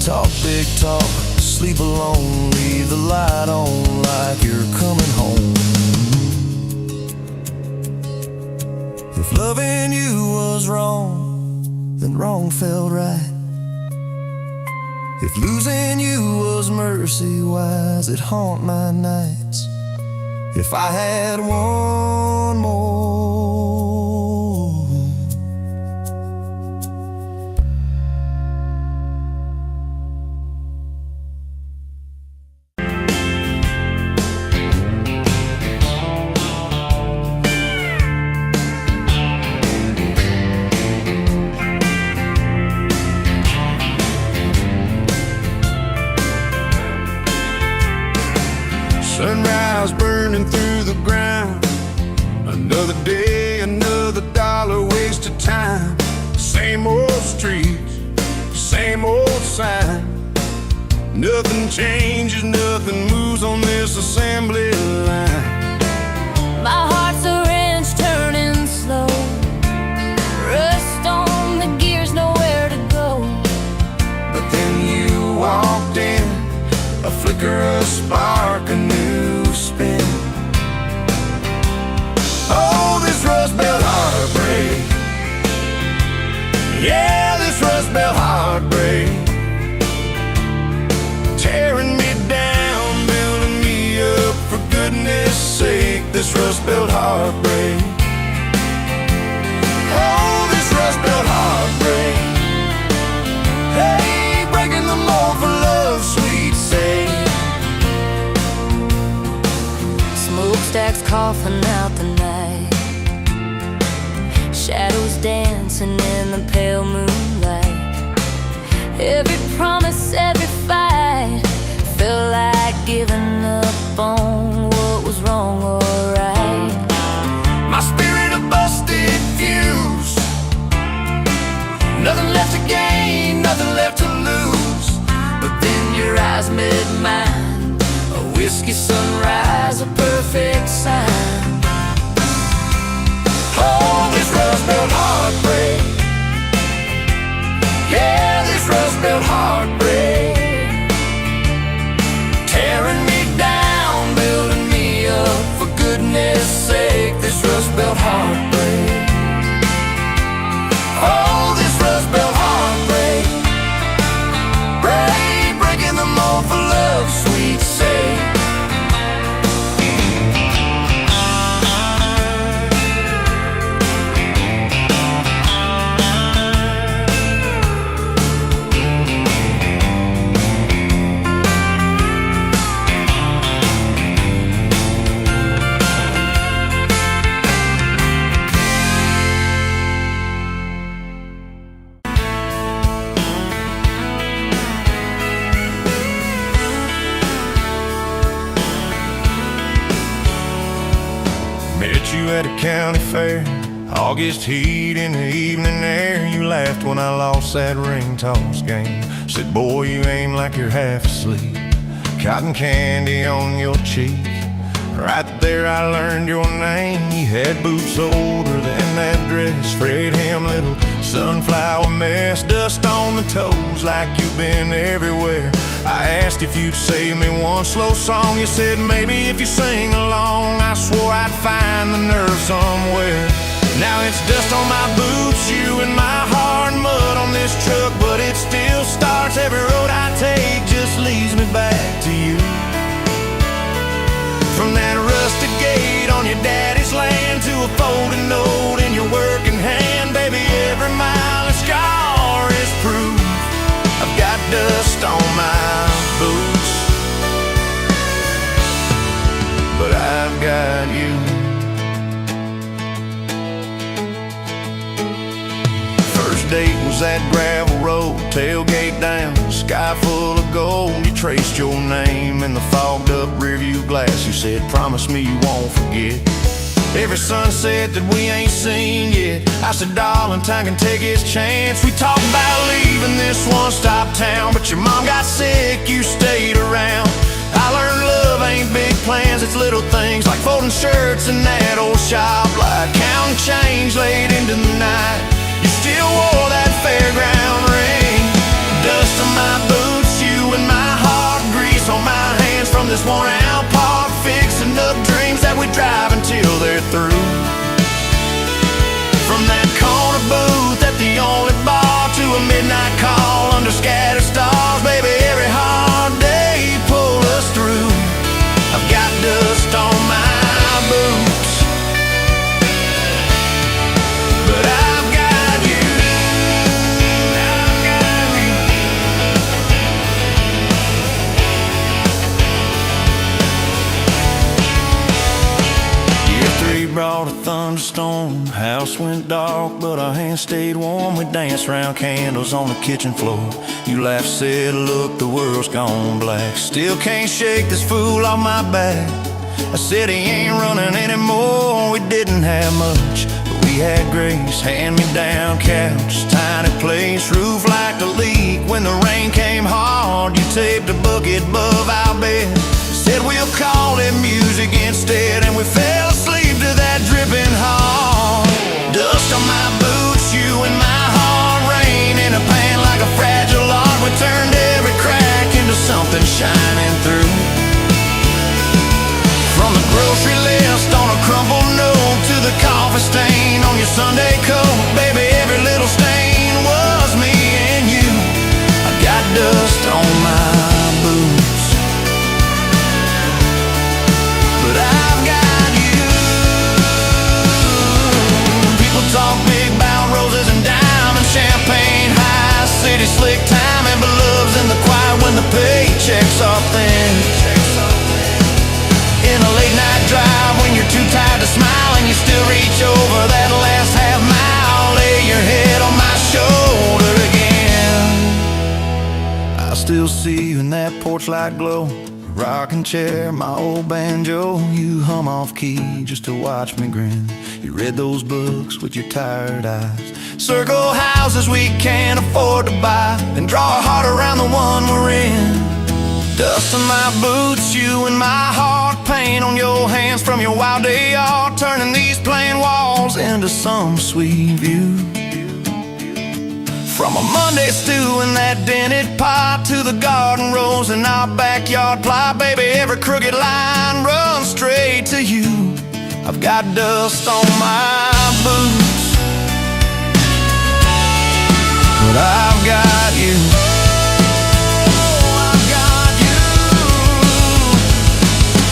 Talk big talk, sleep alone, leave the light on like you're coming home. If loving you was wrong, then wrong felt right. If losing you was mercy, why's it haunt my nights? If I had one more. Sunrise burning through the ground. Another day, another dollar wasted time. Same old streets, same old sign. Nothing changes, nothing moves on this assembly line. My heart's a wrench turning slow. Rust on the gears, nowhere to go. But then you walked in, a flicker, a spark, a new spin. Oh, this Rust Belt heartbreak. Yeah, this Rust Belt heartbreak. Tearing me down, building me up, for goodness sake, this Rust Belt heartbreak. Oh, this Rust Belt heartbreak. Hey, breaking the mold for love's sweet sake. Smokestacks coughing out the night. Shadows dancing in the pale moonlight. Every promise, every fight felt like giving up on what was wrong or right. My spirit a busted fuse. Nothing left to gain, nothing left to lose. But then your eyes met mine, a whiskey sunrise, a perfect sign. Oh, this Rust Belt heartbreak. Yeah, this Rust Belt heartbreak. Tearing me down, building me up, for goodness sake, this Rust Belt heartbreak. Oh, this Rust Belt heartbreak. Breaking the mold for love's sweet sake. Met you at a county fair, August heat in the evening air. You laughed when I lost that ring toss game. Said, boy, you aim like you're half asleep. Cotton candy on your cheek. Right there I learned your name. You had boots older than that dress. Frayed hem, little sunflower mess. Dust on the toes like you've been everywhere. I asked if you'd save me one slow song. You said maybe if you sing along. I swore I'd find the nerve somewhere. Now it's dust on my boots, you and my heart, mud on this truck, but it still starts. Every road I take just leads me back to you. From that rusted gate on your daddy's land to a folded note in your working hand, baby, every mile and scar is proof I've got dust on my boots, but I've got you. First date was that gravel road, tailgate down, sky full of gold. You traced your name in the fogged up rearview glass. You said, promise me you won't forget every sunset that we ain't seen yet. I said, darling, time can take its chance. We talked about leaving this one-stop town, but your mom got sick, you stayed around. I learned love ain't big plans, it's little things like folding shirts in that old shop, like counting change late into the night. You still wore that fairground ring. Dust on my boots, you and my heart, grease on my hands from this worn-out park, fixing up dreams that we drive until they're through. From that corner booth at the only bar but our hands stayed warm. We danced round candles on the kitchen floor. You laughed, said, look, the world's gone black. Still can't shake this fool off my back. I said he ain't running anymore. We didn't have much, but we had grace. Hand-me-down couch, tiny place, roof like a leak. When the rain came hard, you taped a bucket above our bed. Said we'll call it music instead, and we fell asleep to that dripping heart. Dust on my boots, you in my heart, rain in a pan like a fragile art. We turned every crack into something shining through. From the grocery list on a crumpled note to the coffee stain on your Sunday coat, baby, every little stain was me and you. I got dust on my boots, but I've got you. People talk big about roses and diamonds, champagne, high city slick timing, but love's in the quiet when the paychecks are thin. In a late night drive when you're too tired to smile, and you still reach over that last half mile, lay your head on my shoulder again. I still see you in that porch light glow, rocking chair, my old banjo. You hum off key just to watch me grin. You read those books with your tired eyes. Circle houses we can't afford to buy, then draw a heart around the one we're in. Dust on my boots, you and my heart, paint on your hands from your wild day art, turning these plain walls into some sweet view. From a Monday stew in that dented pot to the garden rose in our backyard plot, baby, every crooked line runs straight to you. I've got dust on my boots, but I've got you.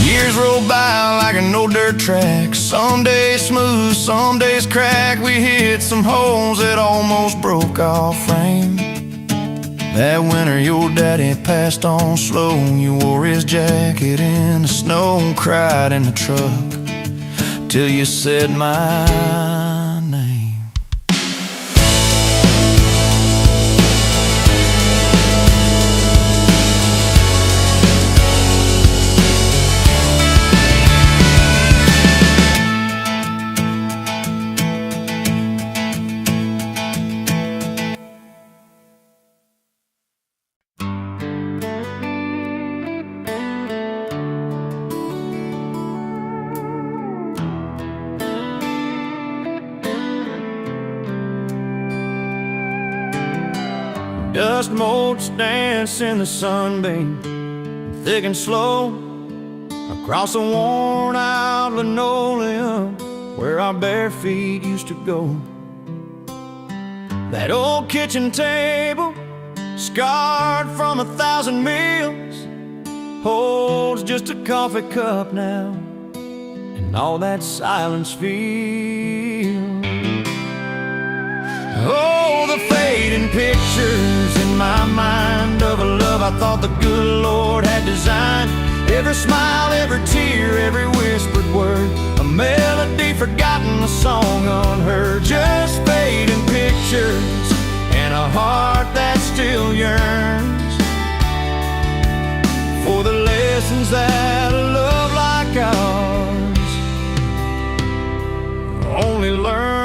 Years roll by like an old dirt track. Some days smooth, some days crack. We hit some holes that almost broke our frame. That winter your daddy passed on slow. You wore his jacket in the snow, cried in the truck till you said my name. Dust motes dance in the sunbeam, thick and slow, across the worn out linoleum where our bare feet used to go. That old kitchen table, scarred from 1,000 meals, holds just a coffee cup now, and all that silence feels. Oh, the fading pictures in my mind of a love I thought the good Lord had designed. Every smile, every tear, every whispered word, a melody forgotten, a song unheard. Just fading pictures and a heart that still yearns for the lessons that a love like ours only learns.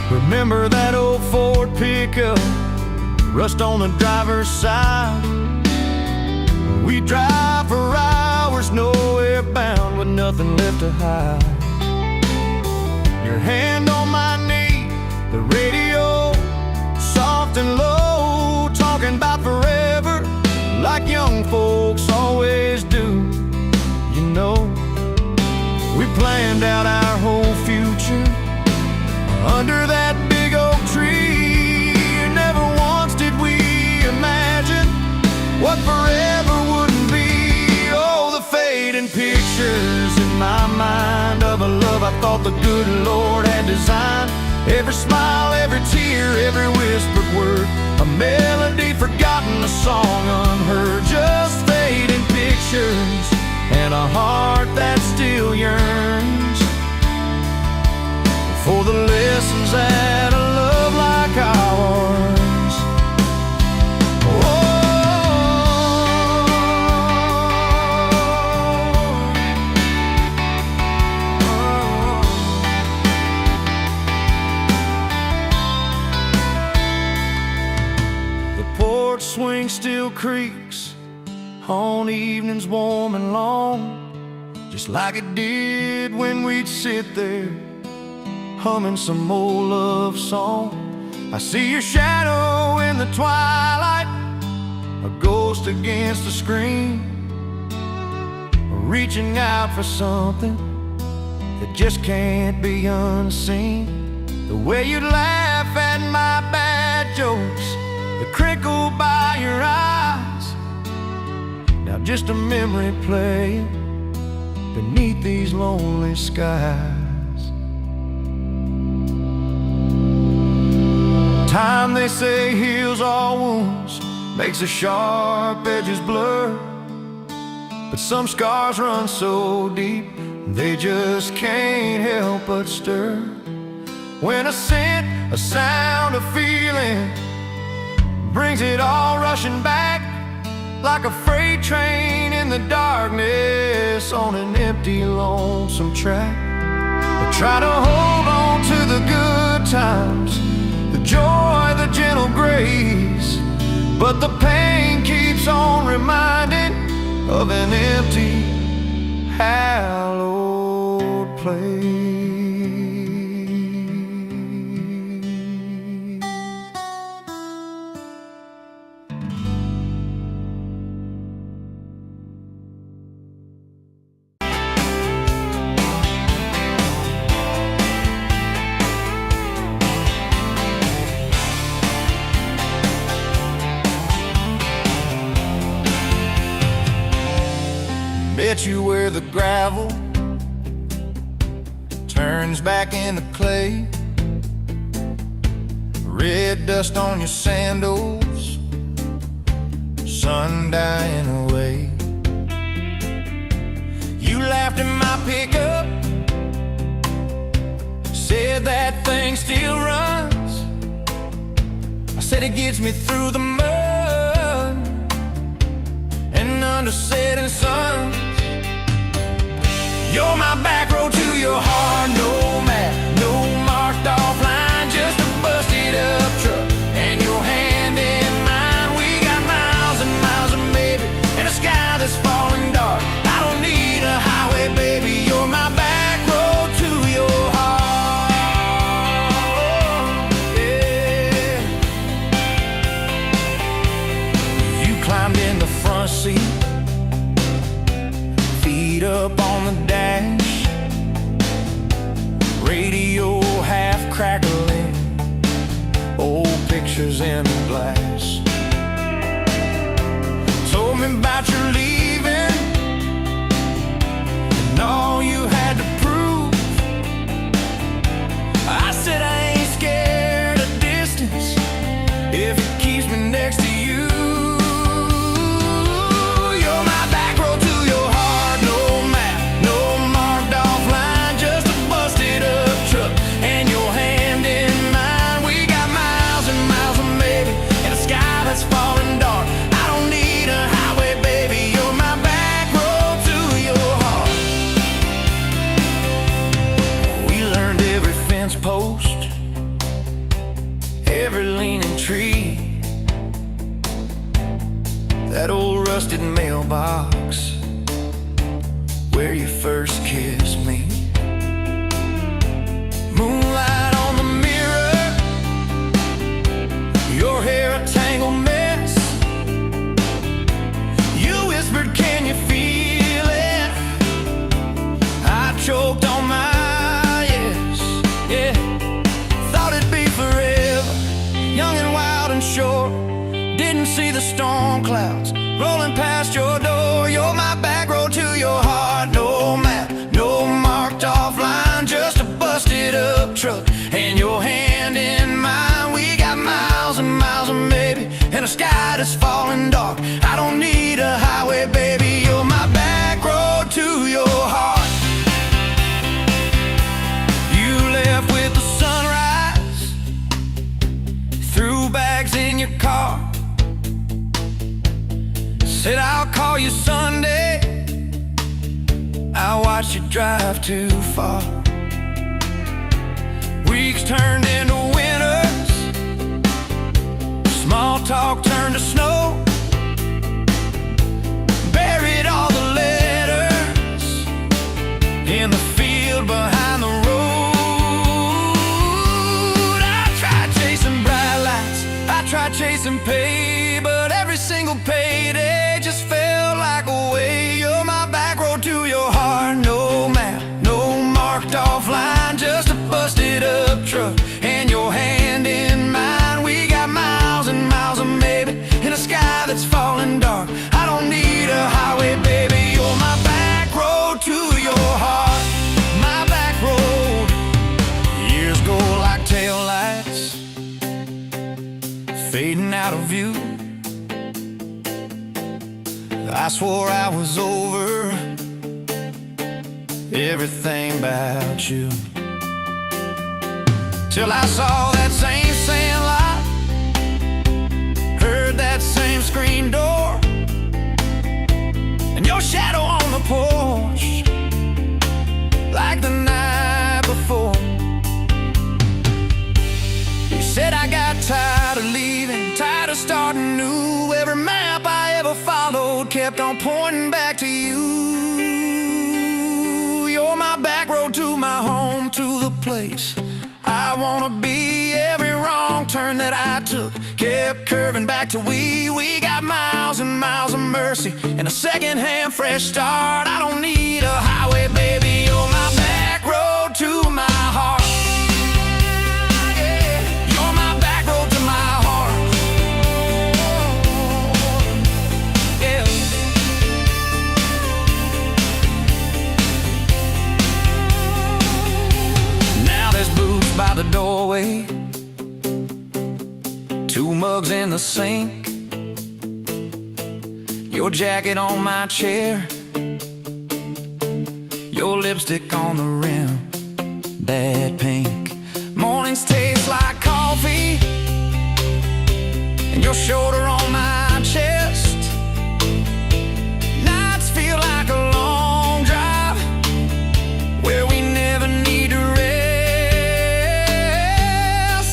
Remember that old Ford pickup, rust on the driver's side. We drive for hours, nowhere bound, with nothing left to hide. Your hand on my knee, the radio soft and low, talking about forever like young folks always do. You know, we planned out our whole future under that big oak tree. Never once did we imagine what forever wouldn't be. Oh, the fading pictures in my mind of a love I thought the good Lord had designed. Every smile, every tear, every whispered word, a melody forgotten, a song unheard. Just fading pictures and a heart that still yearns comes at a love like ours. The porch swing still creaks on evenings warm and long, just like it did when we'd sit there humming some old love song. I see your shadow in the twilight, a ghost against the screen, reaching out for something that just can't be unseen. The way you laugh at my bad jokes, the crinkle by your eyes, now just a memory playing beneath these lonely skies. Time, they say, heals all wounds, makes the sharp edges blur, but some scars run so deep they just can't help but stir. When a scent, a sound, a feeling brings it all rushing back, like a freight train in the darkness on an empty, lonesome track. I try to hold on to the good times, the joy, the gentle grace, but the pain keeps on reminding of an empty, hallowed place. Met you where the gravel turns back into clay, red dust on your sandals, sun dying away. You laughed at my pickup, said that thing still runs. I said it gets me through the mud and under setting sun. You're my back road to your heart, no map, no marked off line, just a busted up truck and your hand in mine. We got miles and miles of maybe and a sky that's falling dark. I don't need a highway, baby, you're my back road to your heart. Yeah. You climbed in the front seat, feet up on the dash, radio half crackling, old pictures in the glass. Told me about your leaving and all you had to prove. I said I ain't scared of distance if it keeps me next to you. Post, every leaning tree, that old rusted mailbox where you first kissed me. Moonlight on the mirror, your hair a tangled mess. You whispered, can you feel it? I choked on my shore, didn't see the storm clouds rolling past your door. You're my back road to your heart, no map, no marked off line, just a busted up truck and your hand in mine. We got miles and miles of maybe and a sky that's falling dark. I don't need a highway, baby, you're my back road to your heart. You left with the sunrise in your car. Said I'll call you Sunday. I watched you drive too far. Weeks turned into winters. Small talk turned to snow. Buried all the letters in the field behind the road. I tried chasing bright lights, I tried chasing pay, but every single payday just felt like a way. You're my back road to your heart. No map, no marked off line, just a busted up truck and your hand in mine. We got miles and miles of maybe in a sky that's falling dark. I don't need a highway, baby. You're my back road to your heart. My back road. Years go like taillights, fading out of view. I swore I was over everything about you, till I saw that same sand lot, heard that same screen door, and your shadow on the porch, like the night before. You said I got tired of leaving, tired of starting new. Every map I ever followed kept on pointing back to you. You're my back road to my home, to the place I wanna be. Every wrong turn that I took kept curving back to we got miles and miles of mercy and a second-hand fresh start. I don't need a highway, baby. You're my back road to my heart. Yeah, you're my back road to my heart. Yeah. Now there's boots by the doorway, two mugs in the sink, your jacket on my chair, your lipstick on the rim, bad pink. Mornings taste like coffee, and your shoulder on my chest. Nights feel like a long drive, where we never need to rest.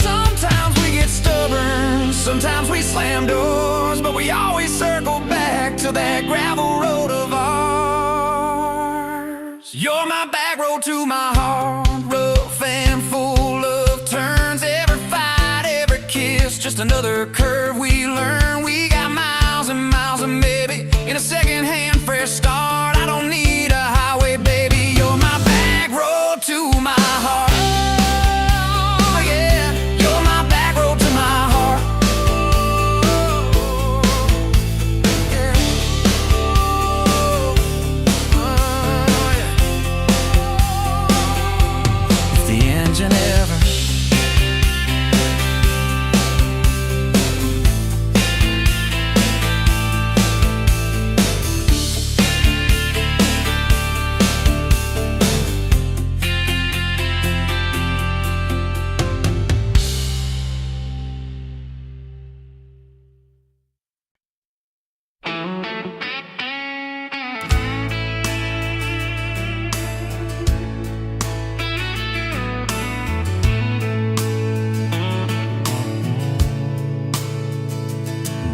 Sometimes we get stubborn, sometimes we slam doors, but we always circle back to that gravel road of ours. You're my back road to my heart, rough and full of turns. Every fight, every kiss, just another curve we learn. We got miles and miles of maybe in a second-hand fresh start. I don't need a highway, baby. You're my back road to my heart. Oh, yeah, you're my back road to my heart. Yeah. Oh, yeah. If the engine ever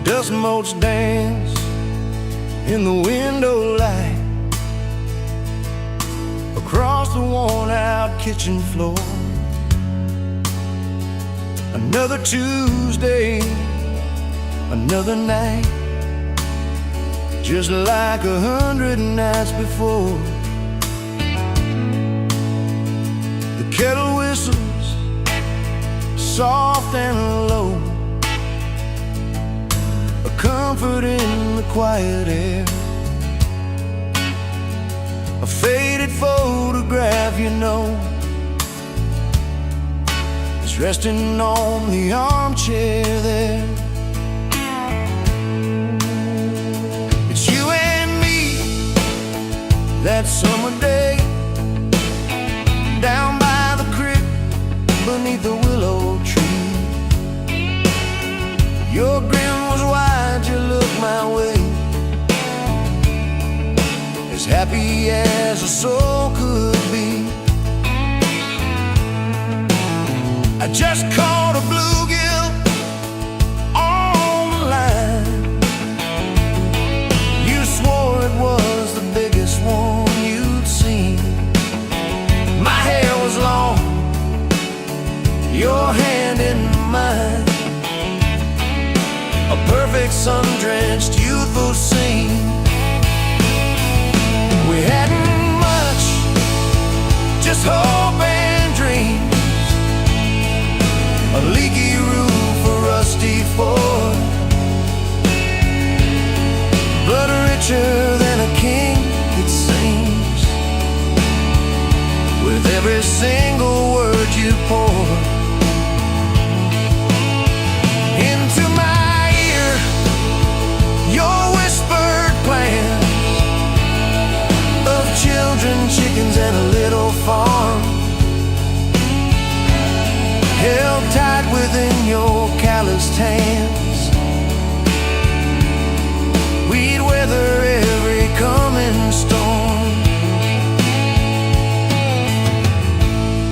dust motes dance in the window light across the worn-out kitchen floor. Another Tuesday, another night, just like 100 nights before. The kettle whistles soft and low, a comfort in the quiet air. A faded photograph, you know, is resting on the armchair there. It's you and me that summer day, down by the creek beneath the willow tree. happy as a soul could be. I just caught a bluegill on the line. You swore it was the biggest one you'd seen. My hair was long, your hand in mine, a perfect sun-drenched youthful scene. We hadn't much, just hope and dreams, a leaky roof, a rusty Ford, but richer than a king, it seems, with every single word you pour into my ear, your whispered plans of children, chickens, and a little farm, held tight within your calloused hands. We'd weather every coming storm.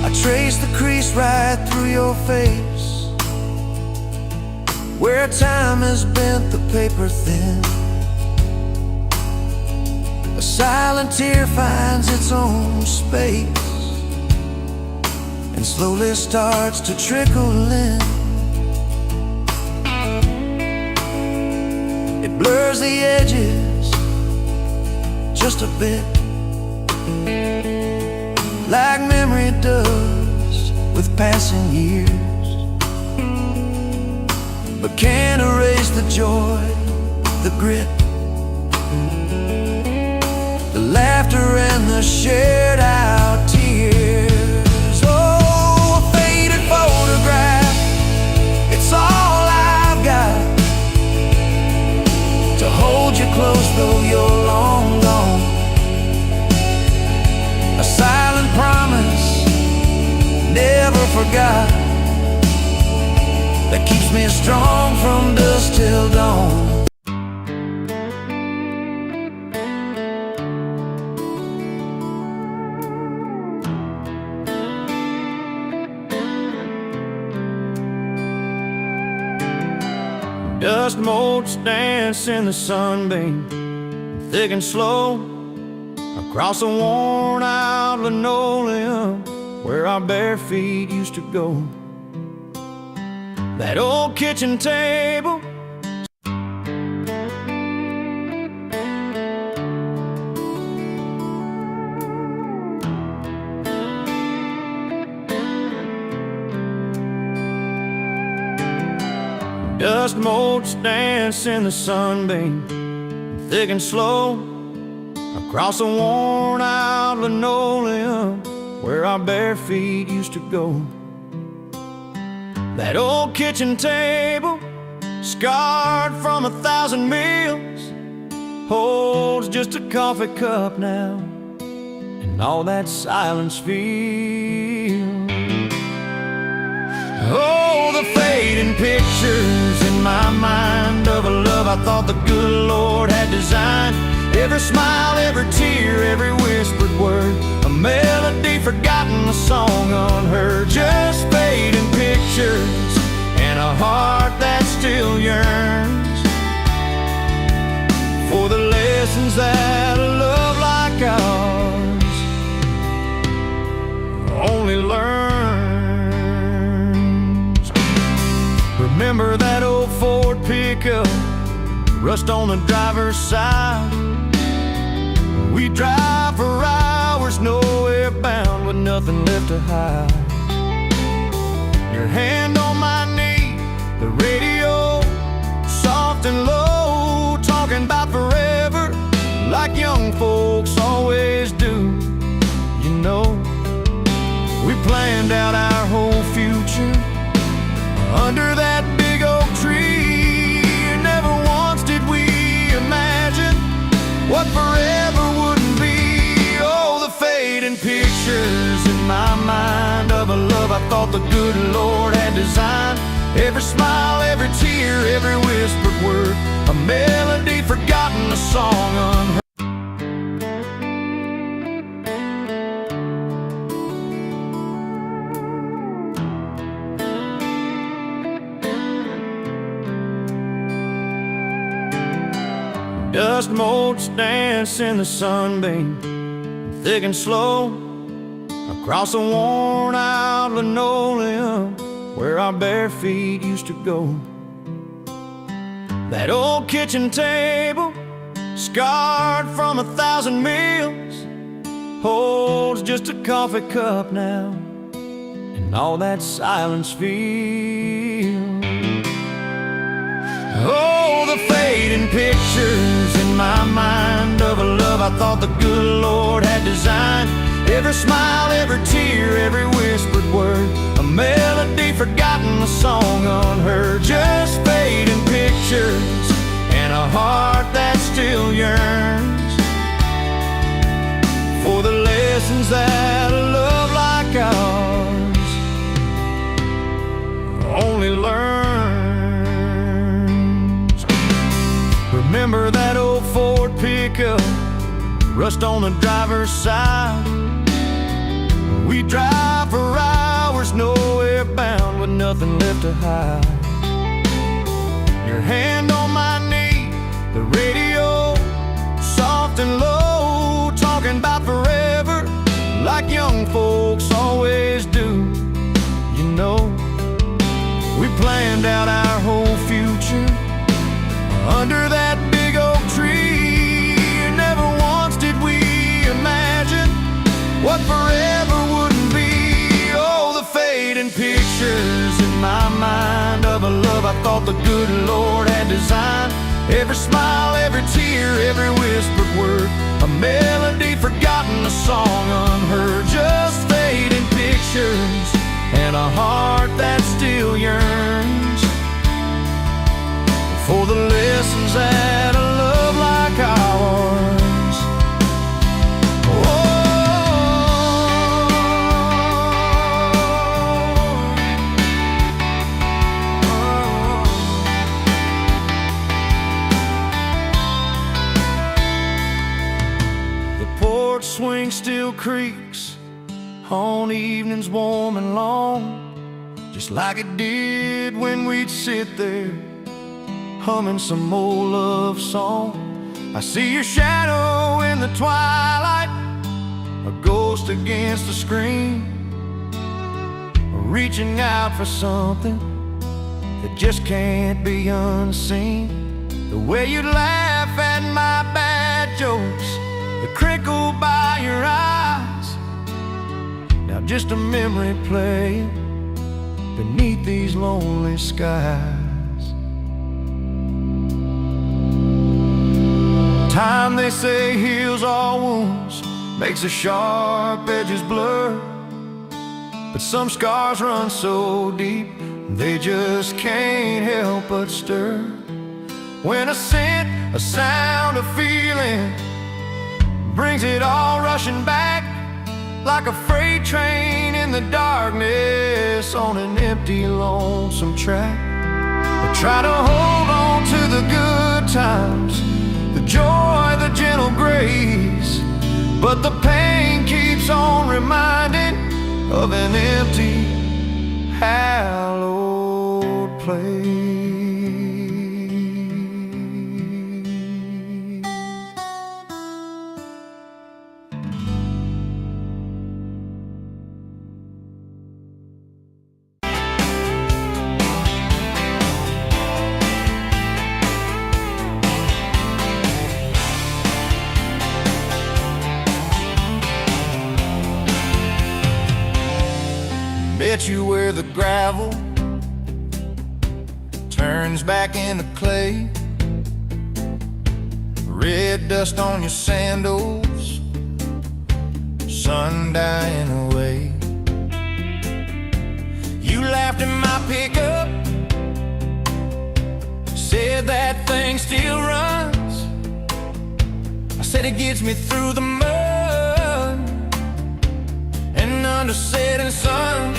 I traced the crease right through your face, where time has bent the paper thin. A silent tear finds its own space and slowly starts to trickle in. It blurs the edges just a bit, like memory does with passing years, but can't erase the joy, the grit, the laughter and the shared out tears. Oh, a faded photograph, it's all I've got to hold you close though you're long gone. A silent promise, never forgot, that keeps me strong from dusk till dawn. Dust motes dance in the sunbeam, thick and slow, across the worn out linoleum where our bare feet used to go. That old kitchen table, dust motes dance in the sunbeam, thick and slow, across the worn out linoleum where our bare feet used to go. That old kitchen table, scarred from 1,000 meals, holds just a coffee cup now, and all that silence feels. Oh, the fading pictures in my mind of a love I thought the good Lord had designed. Every smile, every tear, every whispered word, a melody forgotten, a song unheard. Just fading pictures and a heart that still yearns for the lessons that a love like ours only learns. Remember that old Ford pickup, rust on the driver's side? We drive for hours, nowhere bound, with nothing left to hide. Your hand on my knee, the radio soft and low, talking about forever like young folks always do. You know, we planned out our whole future under that big oak tree. Never once did we imagine what forever wouldn't be. Oh, the fading pictures in my mind of a love I thought the good Lord had designed. Every smile, every tear, every whispered word, a melody forgotten, a song unheard. Dust motes dance in the sunbeam, thick and slow, across the worn out linoleum where our bare feet used to go. That old kitchen table, scarred from 1,000 meals, holds just a coffee cup now, and all that silence feels. Oh, the fading pictures in my mind of a love I thought the good Lord had designed. Every smile, every tear, every whispered word, a melody forgotten, a song unheard. Just fading pictures and a heart that still yearns for the lessons that a love like ours only learns. Remember that old Ford pickup, rust on the driver's side. We drive for hours, nowhere bound, with nothing left to hide. Your hand on my knee, the radio soft and low, talking about forever like young folks always do. You know, we planned out our whole future under that big oak tree. Never once did we imagine what forever wouldn't be. Oh, the fading pictures in my mind of a love I thought the good Lord had designed. Every smile, every tear, every whispered word, a melody forgotten, a song unheard. Just fading pictures and a heart that still yearns for the lessons that a love like ours. The porch swing still creaks on evenings warm and long, just like it did when we'd sit there humming some old love song. I see your shadow in the twilight, a ghost against the screen, reaching out for something that just can't be unseen. The way you laugh at my bad jokes, the crinkle by your eyes, now just a memory playing beneath these lonely skies. Time, they say, heals all wounds, makes the sharp edges blur, but some scars run so deep they just can't help but stir. When a scent, a sound, a feeling brings it all rushing back, like a freight train in the darkness on an empty, lonesome track. I try to hold on to the good times, the joy, the gentle grace, but the pain keeps on reminding of an empty, hallowed place. Bet you where the gravel turns back into clay, red dust on your sandals, sun dying away. You laughed at my pickup, said that thing still runs. I said it gets me through the mud and under setting sun.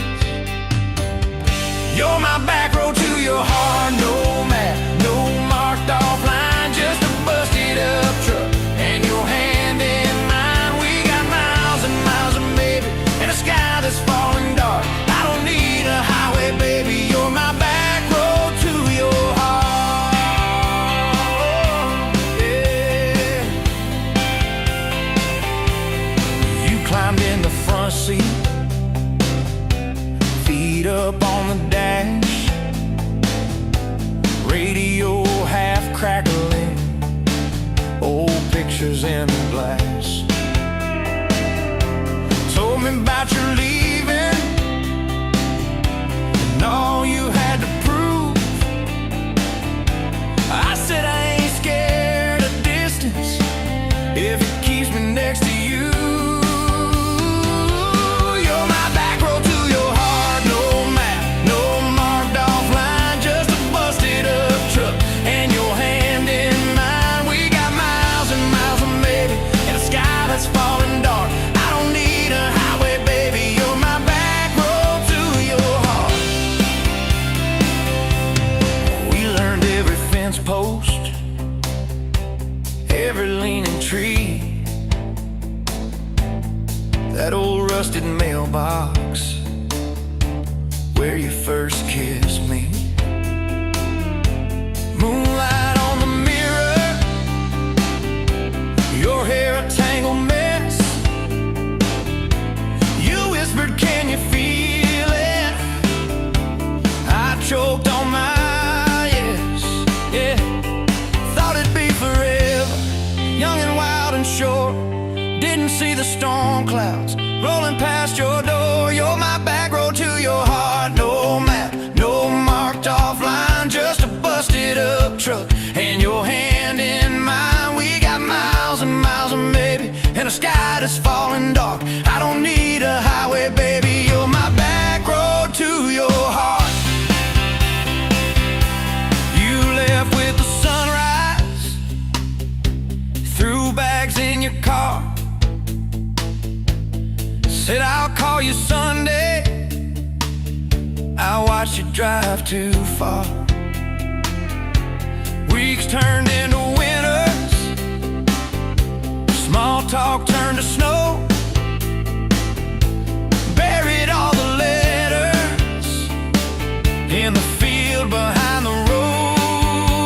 You're my back road to your heart, no map, no marked off line, just a busted up truck and your hand in mine. We got miles and miles of maybe and a sky that's falling dark. I don't need a highway, baby, you're my back road to your heart. Yeah. pictures in glass. Told me about your leaving and all you had to prove. I said I ain't scared of distance if it keeps me next to you. You're my back road to your heart, no map, no marked off line, just a busted up truck and your hand in mine. We got miles and miles of maybe in a sky that's falling dark. I don't need a highway, baby, you're my back road to your heart. We learned every fence post, every leaning tree, that old rusted mailbox where you first kissed me. Moonlight on the mirror, your hair a tangled mess. You whispered, can you feel it? I choked on my yes, yeah. Thought it'd be forever, young and wild and short. Didn't see the storm clouds rolling past your door. You're my back road to your heart, no map, no marked off line, just a busted up truck and your hand in mine. We got miles and miles of maybe in a sky that's falling dark. I don't need a highway, baby, you're my back road to your heart. You left with the sunrise, threw bags in your car, said I'll call you Sunday. I watched you drive too far. Weeks turned into winters, small talk turned to snow. Buried all the letters in the field behind the road.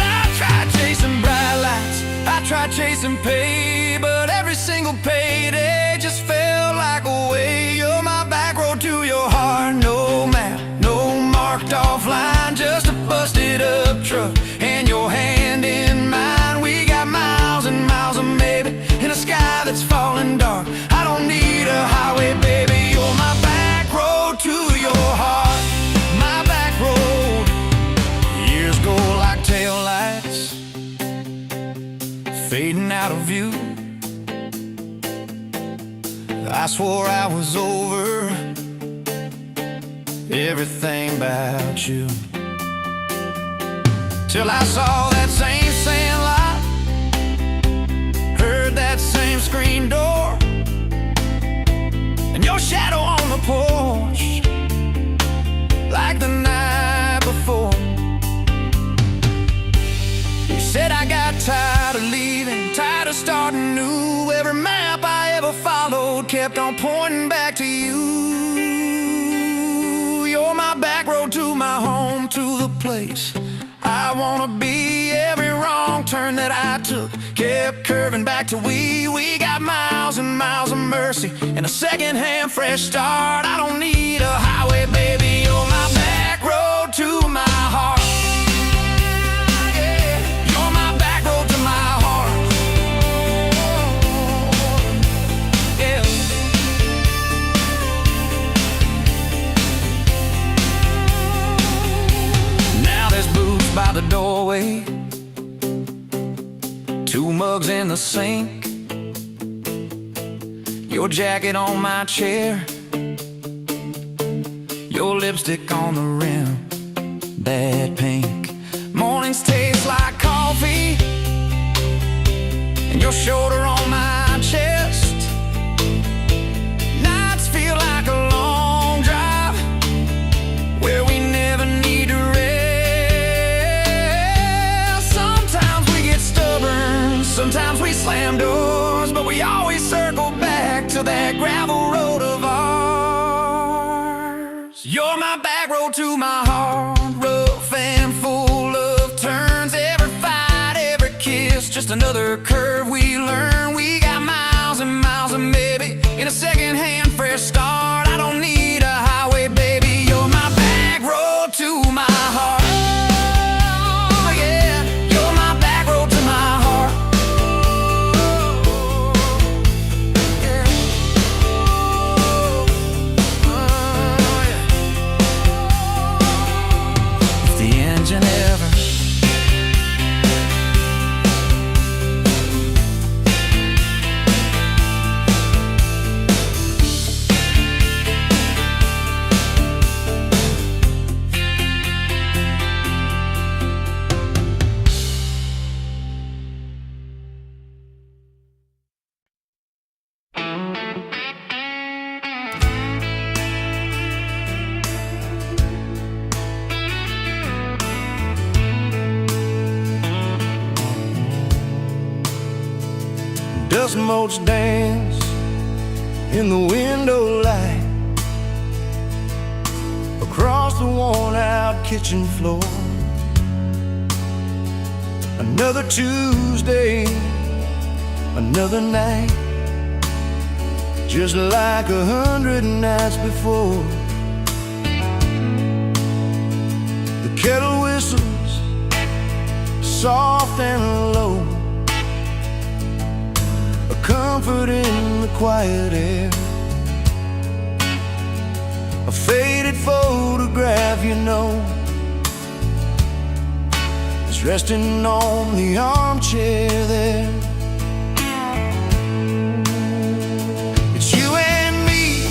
I tried chasing bright lights, I tried chasing pay, but every single payday just felt like a way. You're my back road to your heart, no map, no marked off line, just a busted up truck and your hand in mine. We got miles and miles of maybe in a sky that's falling dark. I don't need a highway, baby, you're my back road to your heart. My back road. Years go like taillights, fading out of view. I swore I was over everything about you, till I saw that same sand lot, heard that same screen door, and your shadow on the porch like the night before. You said I got tired of leaving, tired of starting new. Every map I ever followed kept on pointing back to you. You're my back road to my home, to the place I wanna be. Every wrong turn that I took kept curving back to we. We got miles and miles of mercy and a second-hand fresh start. I don't need a highway, baby, you're my back road to my heart. Yeah, you're my back road to my heart. Yeah. Now there's boots by the doorway, two mugs in the sink, your jacket on my chair, your lipstick on the rim, that pink. Mornings taste like coffee, and your shoulder on my chest. Nights feel like a long drive where we never need to rest. Sometimes we get stubborn, sometimes we slam doors, but we always circle back to that gravel road of ours. You're my back road to my heart, rough and full of turns. Every fight, every kiss, just another curve we learn. We got miles and miles of maybe in a second-hand fresh start. I don't need a highway, baby, you're my back road to my heart. Oh, yeah, you're my back road to my heart. motes dance in the window light across the worn-out kitchen floor. Another Tuesday, another night, just like 100 nights before. The kettle whistles soft and low, a comfort in the quiet air. A faded photograph, you know, is resting on the armchair there. It's you and me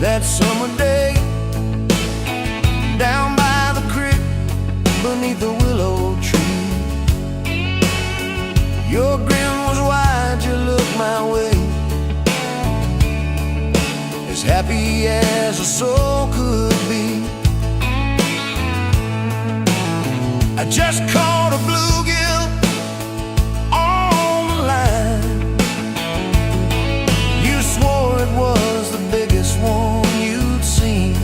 that summer day, down by the creek beneath the willow tree. Your grin was wide, you looked my way, as happy as a soul could be. I just caught a bluegill on the line. You swore it was the biggest one you'd seen.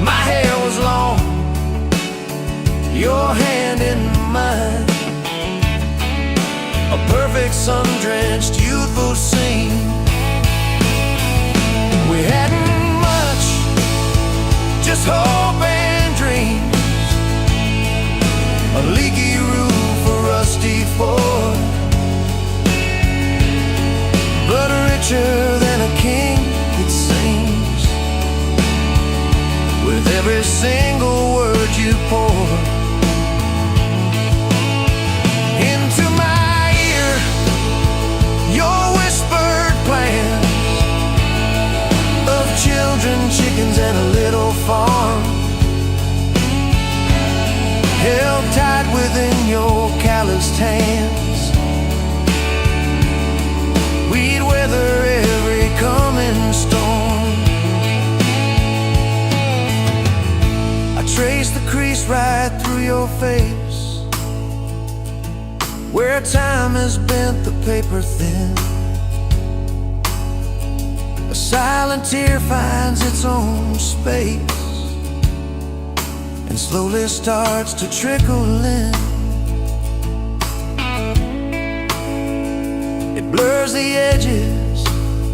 My hair was long, your hand in mine, a perfect sun-drenched youthful scene. We hadn't much, just hope and dreams, a leaky roof, a rusty Ford, but richer than a king, it seems, with every single word you pour into my ear. Your whispered plans of children, chickens, and a little farm, held tight within your calloused hands. We'd weather every coming storm. I traced the crease right through your face, where time has bent the paper thin. A silent tear finds its own space and slowly starts to trickle in. It blurs the edges